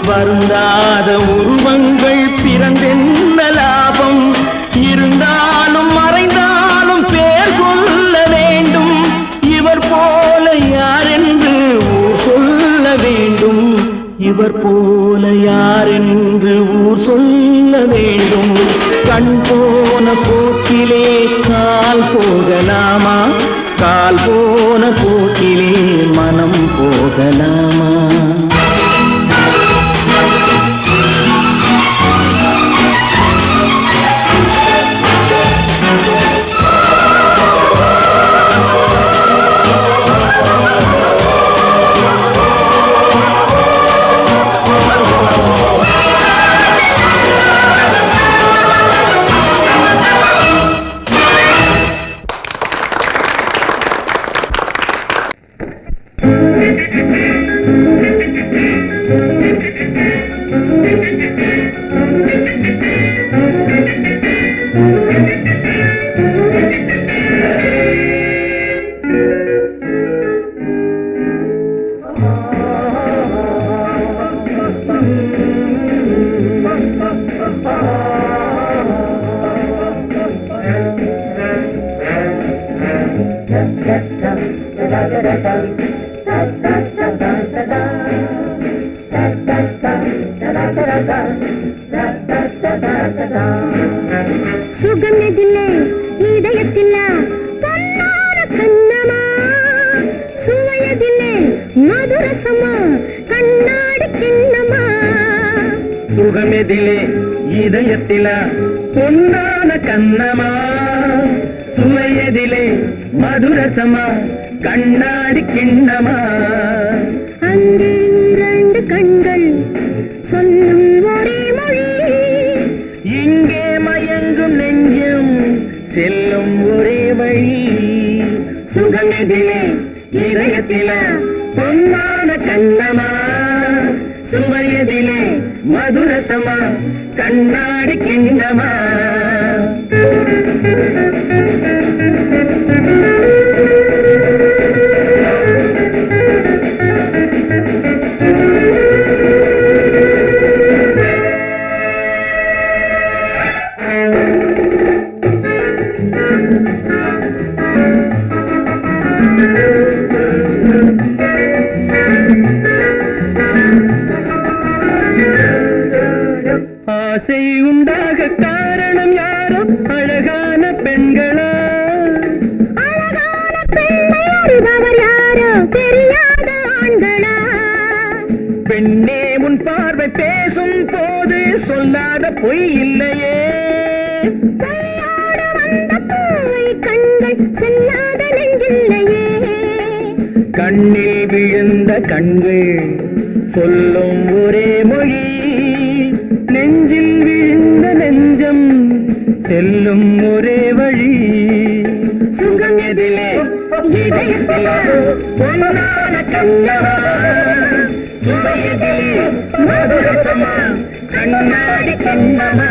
வருந்தாத உருவங்கள் பிறந்தென்ன லாபம்? இருந்தாலும் மறைந்தாலும் பேர் சொல்ல வேண்டும். இவர் போல யாரென்று ஊர் சொல்ல வேண்டும். இவர் போல யாரென்று ஊர் சொல்ல வேண்டும். கண் போன போக்கிலே கால் போகலாமா, கால் போன போக்கிலே மனம் போகலாமா? சுகமெதிலே இதயத்தில பொன்னார கண்ணமா, சுவையதிலே மதுரசமா கண்ணாடி கிண்ணமா. சுகமெதிலே இதயத்தில பொன்னான கண்ணமா, சுவையதிலே மதுரசமா கண்ணாடி கிண்ணமா. அங்கே இரண்டு கண்கள் சொல்லும் ஒரே மொழி, இங்கே மயங்கும் நெஞ்சம் செல்லும் ஒரே வழி. சுகமெதிலே இதயத்தில பொன்னான கண்ணமா, சுவையதிலே மதுரசமா கண்ணாடி கிண்ணமா. ஆசை உண்டாக காரணம் யாரோ அழகான பெண்களா, அழகான பெண்ணை அறிபவர் யாரோ தெரியாத ஆண்களா. பெண்ணே உன் பார்வை பேசும் போது சொல்லாத பொய் இல்லையே. கையோடு வந்த பூவை கண்கள் செல்லாத நெஞ்சில்லையே. கண்ணில் விழுந்த கண்கள் சொல்லும் ஒரே மொழி, நெஞ்சில் விழுந்த நெஞ்சம் செல்லும் ஒரே வழி. சுகம் எதிலே இதயத்தில பொன்னான கண்ணமா, சுவையதிலே மதுரசமா கண்ணாடி கண்ணமா.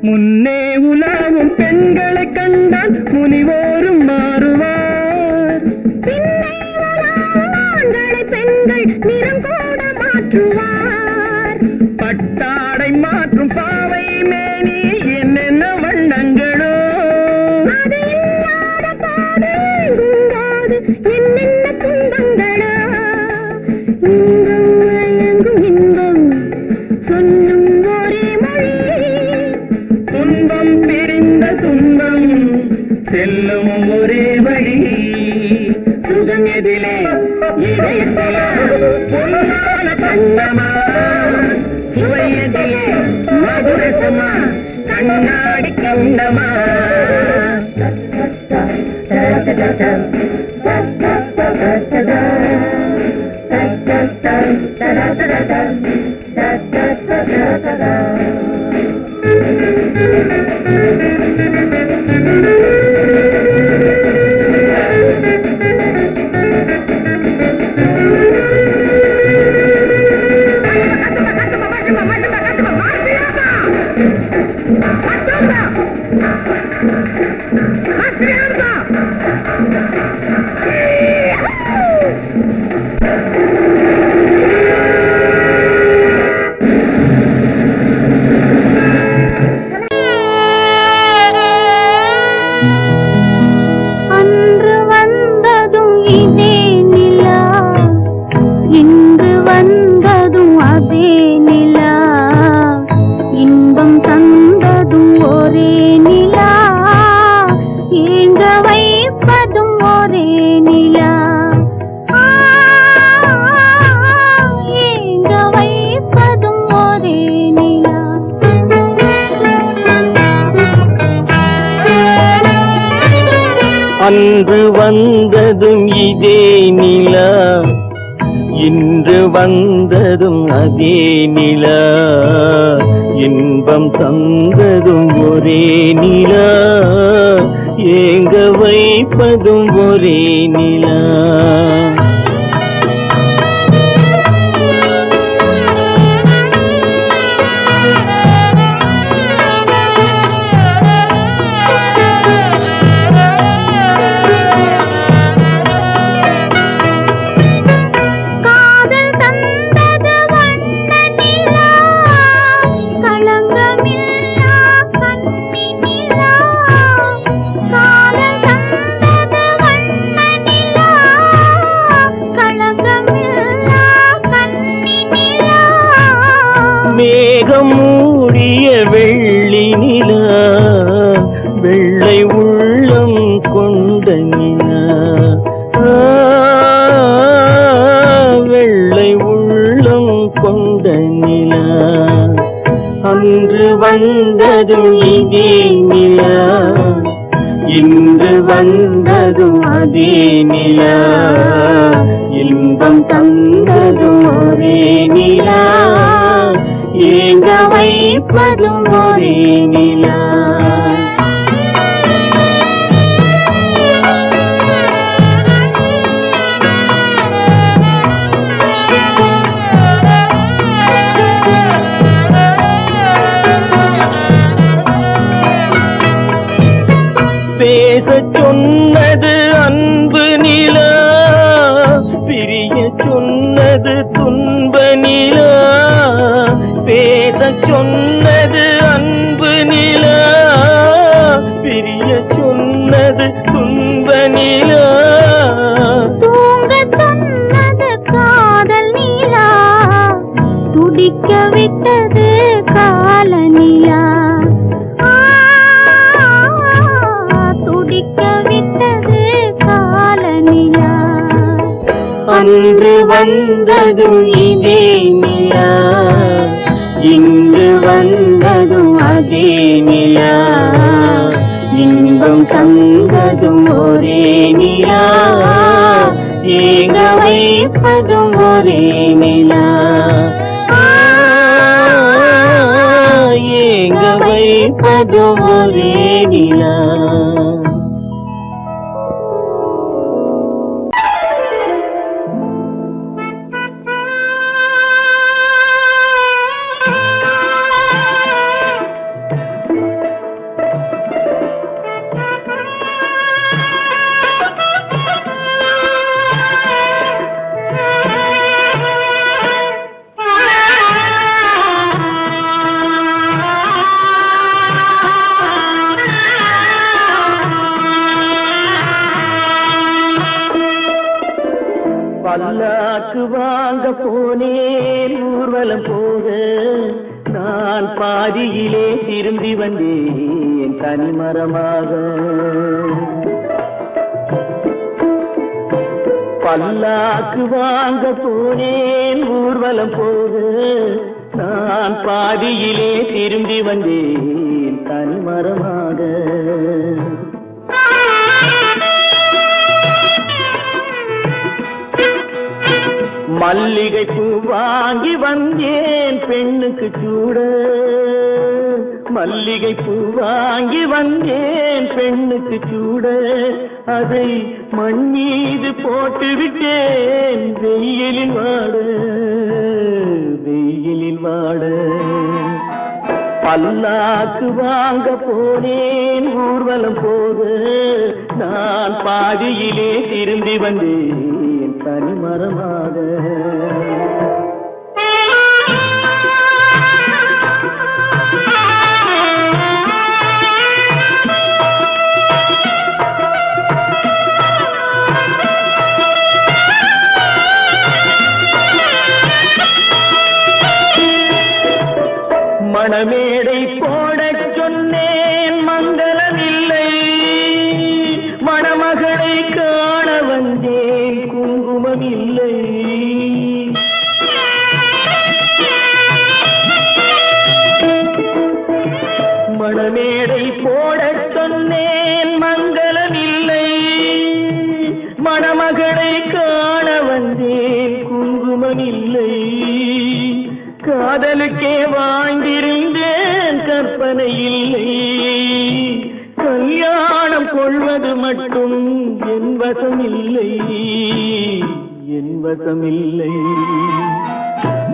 முன்னே உலாவும் பெண் போல கண்ணமா சுவையதிலே மதுரசமா கண்ணாடி கண்ணமா அன்று வந்ததும் இதே நிலா இன்று வந்ததும் அதே நிலா இன்பம் தந்ததும் ஒரே நிலா ஏங்க வைப்பதும் ஒரே நிலா ஏங்க வைப்பதும் ஒரே நிலா அன்று வந்ததும் இதே நிலா இன்று வந்ததும் அதே நிலா இன்பம் தந்ததும் ஒரே நிலா ஏங்க வைப்பதும் ஒரே நிலா காதல் தந்தது வண்ண நிலா களங்கமில்லா கண்ணி நிலா காதல் தந்தது வண்ண நிலா களங்கமில்லா கண்ணி நிலா மேகம் மூடிய வெள்ளி நிலா வெள்ளை உள்ளம் கொண்ட நிலா வெள்ளை உள்ளம் கொண்ட நிலா அன்று வந்ததும் இதே நிலா இன்று வந்ததும் அதே நிலா இன்பம் தந்ததும் ஒரே நிலா ஏங்க வைப்பதும் ஒரே நிலா பேசச் சொன்னது அன்பு நிலா பிரிய சொன்னது துன்ப நிலா பேசச் சொன்னது அன்பு நிலா பிரிய சொன்னது துன்ப நிலா தூங்க சொன்னது காதல் நிலா துடிக்க விட்டது கால நிலா துடிக்க விட்டது கால நிலா அன்று வந்ததும் இதே நிலா இன்று வந்ததும் அதே நிலா இன்பம் தந்ததும் ஒரே நிலா ஏங்க வைப்பதும் ஒரே நிலா ஏங்க வைப்பதும் ஒரே நிலா பல்லாக்கு வாங்க போனேன் ஊர்வலம் போக நான் பாதியிலே திரும்பி வந்தேன் தனிமரமாக பல்லாக்கு வாங்க போனேன் ஊர்வலம் போக, நான் பாதியிலே திரும்பி வந்தேன் தனிமரமாக. மல்லிகை பூ வாங்கி வந்தேன் பெண்ணுக்கு சூட, மல்லிகை பூ வாங்கி வந்தேன் பெண்ணுக்கு சூட, அதை மண் மீது போட்டு விட்டேன் வெயிலில் வாட, வெயிலில் வாட. பல்லாக்கு வாங்க போனேன் ஊர்வலம் போக, நான் பாதியிலே திரும்பி வந்தேன் தனிமரமாக. மணமேடை போடச் சொன்னேன் மங்களமில்லை, மணமகளை காண வந்தேன் குங்குமமில்லை. மணமேடை போடச் சொன்னேன் மங்களமில்லை, மணமகளை காண வந்தேன் குங்குமமில்லை. காதலுக்கே வாழ்ந்திருந்தேன் கற்பனை இல்லை, கல்யாணம் கொள்வது மட்டும் என் வசமில்லை, என் வசமில்லை.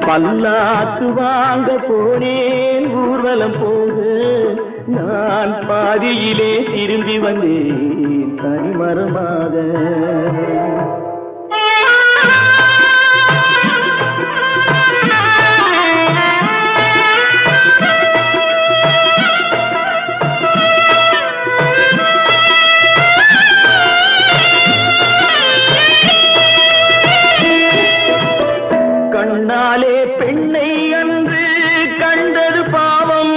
பல்லாக்கு வாங்க போனேன் ஊர்வலம் போக, நான் பாதியிலே திரும்பி வந்தேன் தனிமரமாக. கண்ணாலே பெண்ணை அன்று கண்டது பாவம்,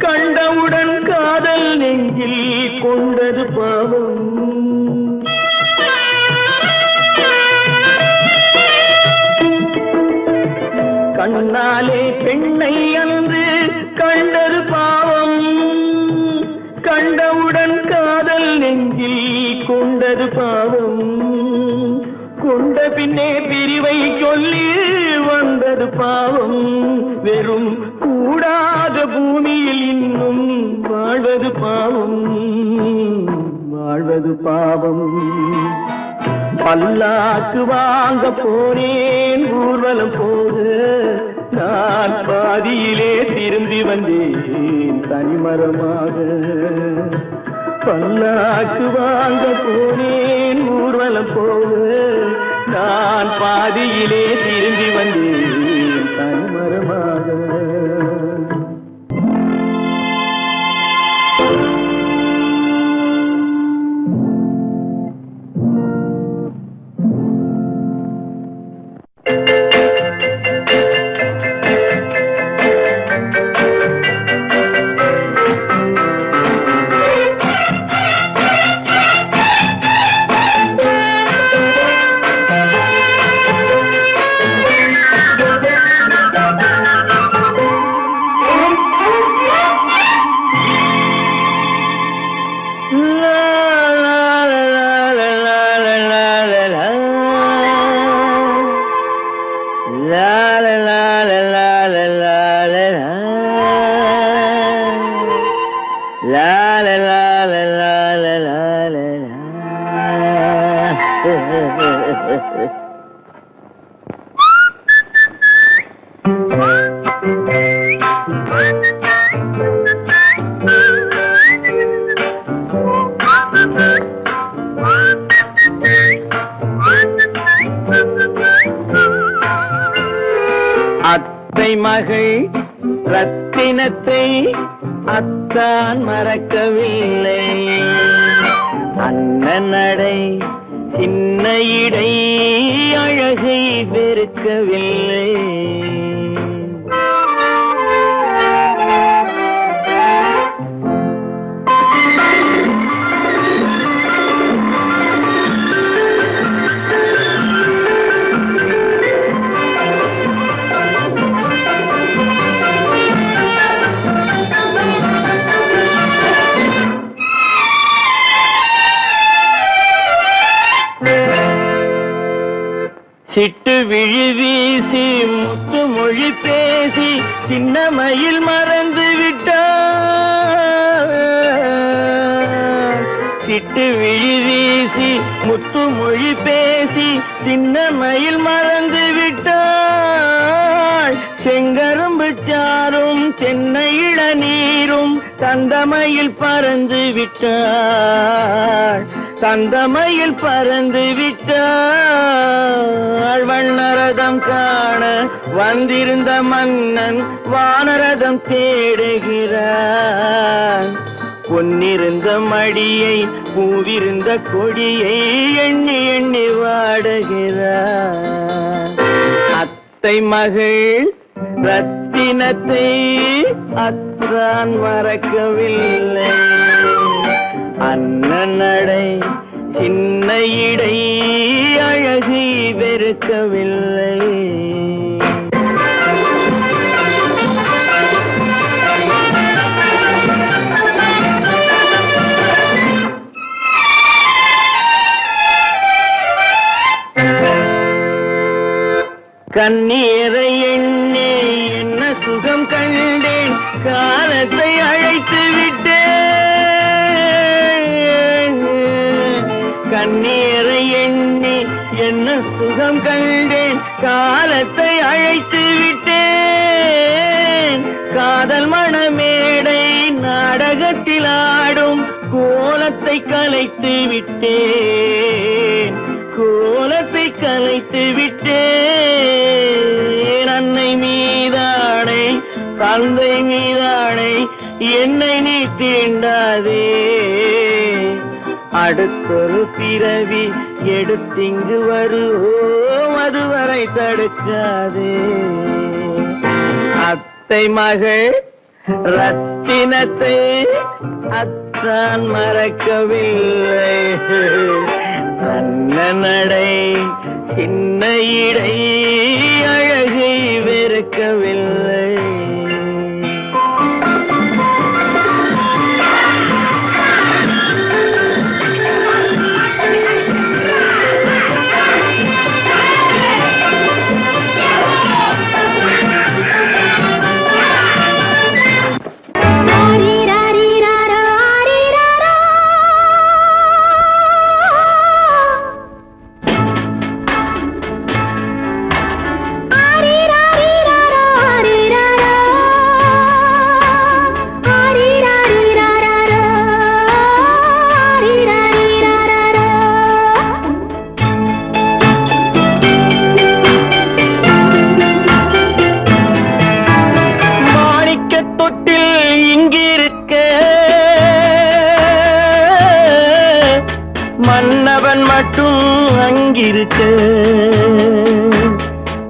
கண்டவுடன் காதல் நெஞ்சில் கொண்டது பாவம். கண்ணாலே பெண்ணை அன்று கண்டது பாவம், கண்டவுடன் காதல் நெஞ்சில் கொண்டது பாவம். கொண்ட பின்னே பிரிவை சொல்லி வந்தது பாவம், வெறும் கூடாத பூமியில் இன்னும் வாழ்வது பாவம், வாழ்வது பாவம். பல்லாக்கு வாங்க போனேன் ஊர்வலம் போக, நான் பாதியிலே திரும்பி வந்தேன் தனிமரமாக. பல்லாக்கு வாங்க போனேன் ஊர்வலம் போக, நான் பாதியிலே திரும்பி வந்தேன் தனிமரமாக. அத்தை மகள் ரத்தினத்தை அத்தான் மறக்கவில்லை, அண்ணன் நடை சின்ன இடை அழகை வெறுக்கவில்லை. சிட்டு விழி வீசி முத்து மொழி பேசி சின்ன மயில் மறந்து விட்டார். சிட்டு விழி வீசி முத்து மொழி பேசி சின்ன மயில் மறந்து விட்டாள். செங்கரும்பு சாரும் சென்னை இளநீரும் தந்தமயில் பறந்து விட்டாள். தந்தமயில் பறந்து விட்டாள். வண்ணரதம் காண வந்திருந்த மன்னன் வானரதம் தேடுகிறான். பொன்னிருந்த மடியை பூவிருந்த கொடியை எண்ணி எண்ணி வாடுகிறான். அத்தை மகள் ரத்தினத்தை அத்தான் மறக்கவில்லை. அண்ணன் நடை சின்ன இடை அழகை வெறுக்கவில்லை. கண்ணீரை எண்ணி என்ன சுகம் கண்டேன், காலத்தை அழைத்து விட்டேன். கண்ணீரை எண்ணி என்ன சுகம் கண்டேன், காலத்தை அழைத்து விட்டேன். காதல் மணமேடை நாடகத்தில் ஆடும் கோலத்தை கலைத்து விட்டேன். கோலத்தை கலைத்து விட்டேன். அன்னை மீதானை தந்தை மீதானை என்னை நீ தீண்டாதே. அடுத்தொரு பிறவி எடுத்திங்கு வருவோம், அதுவரை தடுக்காதே. அத்தை மகள் ரத்தினத்தை அத்தான் மறக்கவில்லை. அண்ணன் நடை சின்ன இடை அழகை வெறுக்கவில்லை. மன்னவன் மட்டும் அங்கிருக்க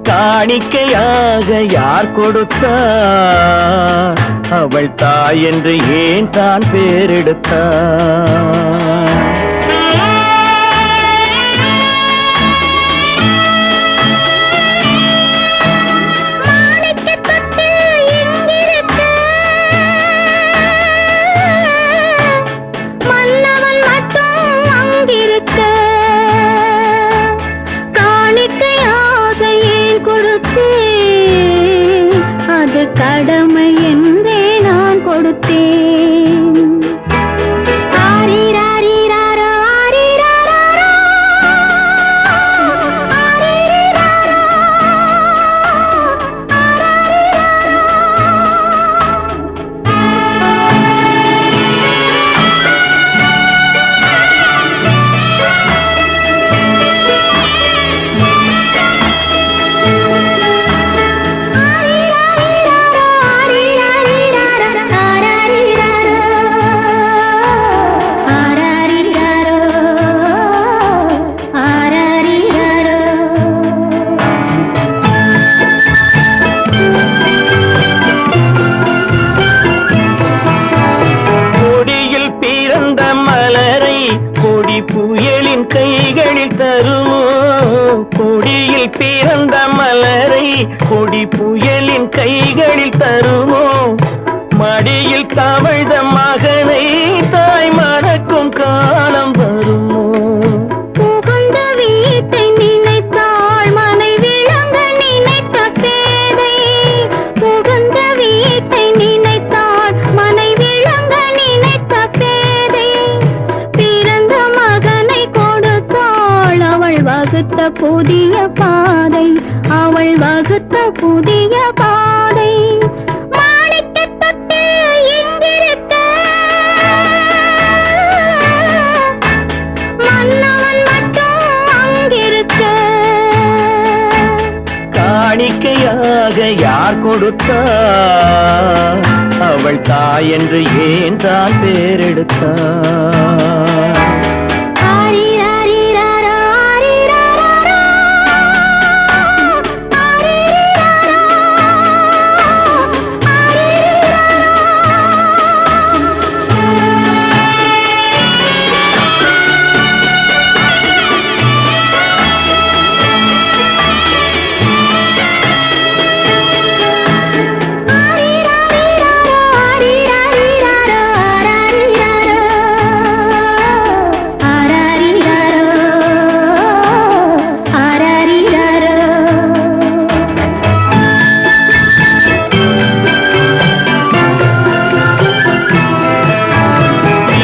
காணிக்கையாக யார் கொடுத்தார்? அவள் தாய் என்று ஏன் தான் பேரெடுத்தார்? கடமை என்றே நான் கொடுத்தேன். ஆரிராரிராரோ, ஆரிராரோ, ஆரிராரோ, புயலின் கைகளில் தருமோ? கொடியில் பிறந்த மலரை கொடி புயலின் கைகளில் தருமோ? மடியில் தவழ்ந்த மகனை தாய் மணக்கும் காலம் வருமோ? புகுந்த வீட்டை நினைத்தாள் மனை புதிய பாதை, அவள் வகுத்த புதிய பாதை. மாணிக்கத் தொட்டில் இங்கிருக்க, மன்னவன் மட்டும் அங்கிருக்க. காணிக்கையாக யார் கொடுத்தார்? அவள் தாய் என்று ஏன் தான் பேரெடுத்தார்? ஆரிராரிராரா, ஆரிராராரா, ஆரிராரா,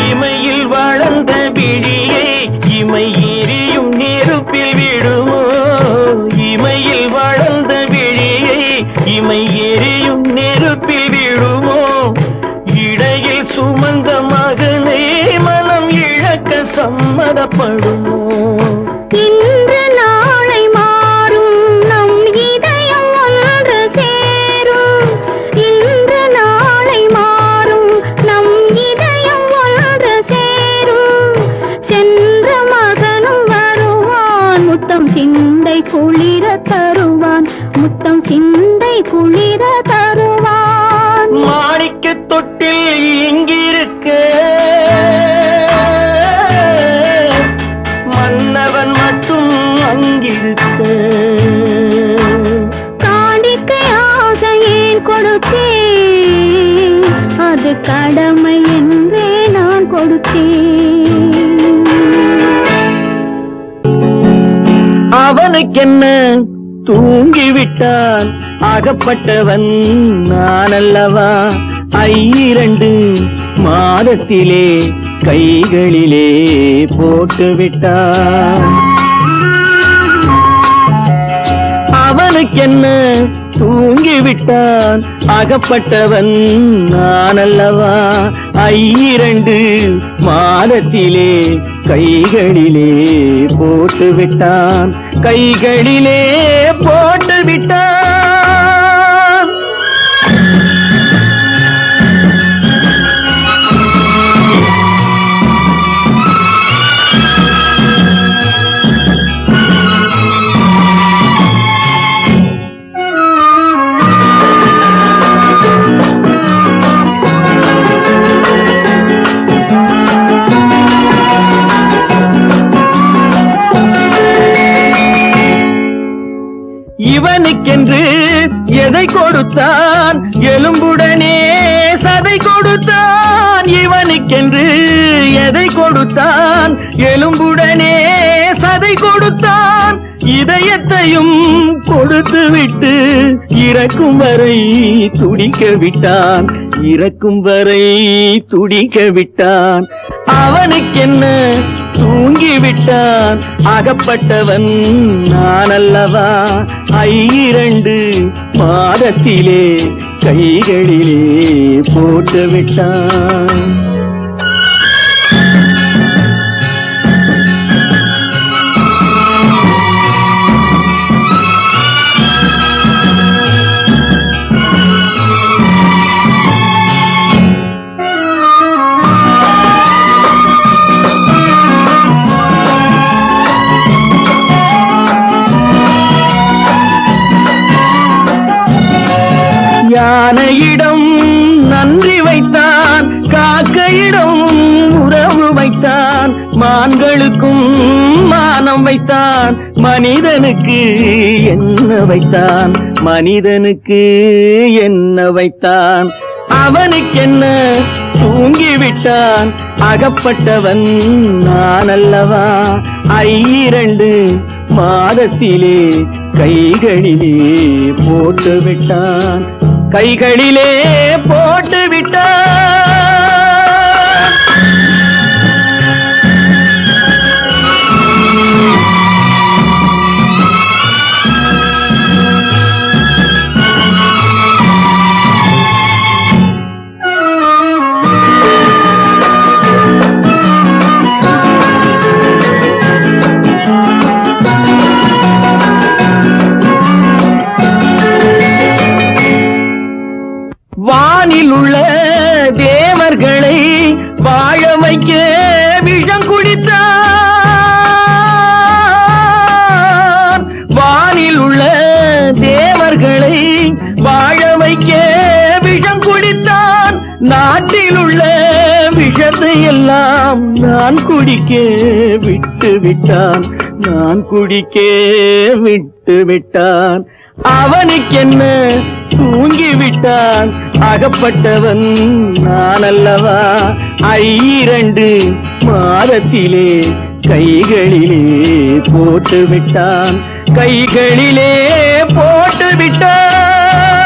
இமையில் வளர்ந்த விழியை இமை எரியும் நெருப்பில் விடுமோ? இமையில் வளர்ந்த விழியை இமை எரியும் நெருப்பில் விடுமோ? இடையில் சுமந்த மகனை மனம் இழக்க சம்மதப்படுமோ? இன்று நாளை மாறும் நம் இதயம் ஒன்று சேரும். இன்று நாளை மாறும் நம் இதயம் ஒன்று சேரும். சென்ற மகனும் வருவான், முத்தம் சிந்தை குளிர தருவான், முத்தம் சிந்தை குளிர தருவான். மாணிக்கத் தொட்டில் இங்கிருக்க, மன்னவன் மட்டும் அங்கிருக்க. காணிக்கையாக ஏன் கொடுத்தேன்? அது கடமை என்றே நான் கொடுத்தேன். அவனுக்கென்ன தூங்கிவிட்டான், அகப்பட்டவன் நான் அல்லவா? 2 மாதத்திலே கைகளிலே போட்டுவிட்டான். அவனுக்கென்ன தூங்கிவிட்டான், அகப்பட்டவன் நான் அல்லவா? 2 மாதத்திலே கைகளிலே போட்டுவிட்டான், கைகளிலே போட்டுவிட்டான். இவனுக்கென்று எதை கொடுத்தான்? எலும்புடனே சதை கொடுத்தான். இவனுக்கென்று எதை கொடுத்தான்? எலும்புடனே சதை கொடுத்தான். இதயத்தையும் கொடுத்து விட்டு இறக்கும் வரை துடிக்க விட்டான், இறக்கும் வரை துடிக்க விட்டான். அவனுக்கென்ன தூங்கிவிட்டான், அகப்பட்டவன் நான் அல்லவா? 2 மாதத்திலே கைகளிலே போட்டுவிட்டான். யானையிடம் நன்றி வைத்தான், காக்கையிடம் உறவு வைத்தான். மான்களுக்கும் மானம் வைத்தான், மனிதனுக்கு என்ன வைத்தான்? மனிதனுக்கு என்ன வைத்தான்? அவனுக்கென்ன தூங்கிவிட்டான், அகப்பட்டவன் நான் அல்லவா? 2 மாதத்திலே கைகளிலே போட்டுவிட்டான், கைகளிலே போட்டுவிட்டான். வானில் உள்ள தேவர்களை வாழ வைக்க விஷம் குடித்தான். வானில் உள்ள தேவர்களை வாழ வைக்க விஷம் குடித்தான். நாட்டில் உள்ள விஷத்தை எல்லாம் நான் குடிக்க விட்டு விட்டான். நான் குடிக்க விட்டு விட்டான். அவனுக்கென்ன தூங்கிவிட்டான். அகப்பட்டவன் நான் அல்லவா. 2 மாதத்திலே கைகளிலே போட்டு விட்டான். கைகளிலே போட்டு விட்டான்.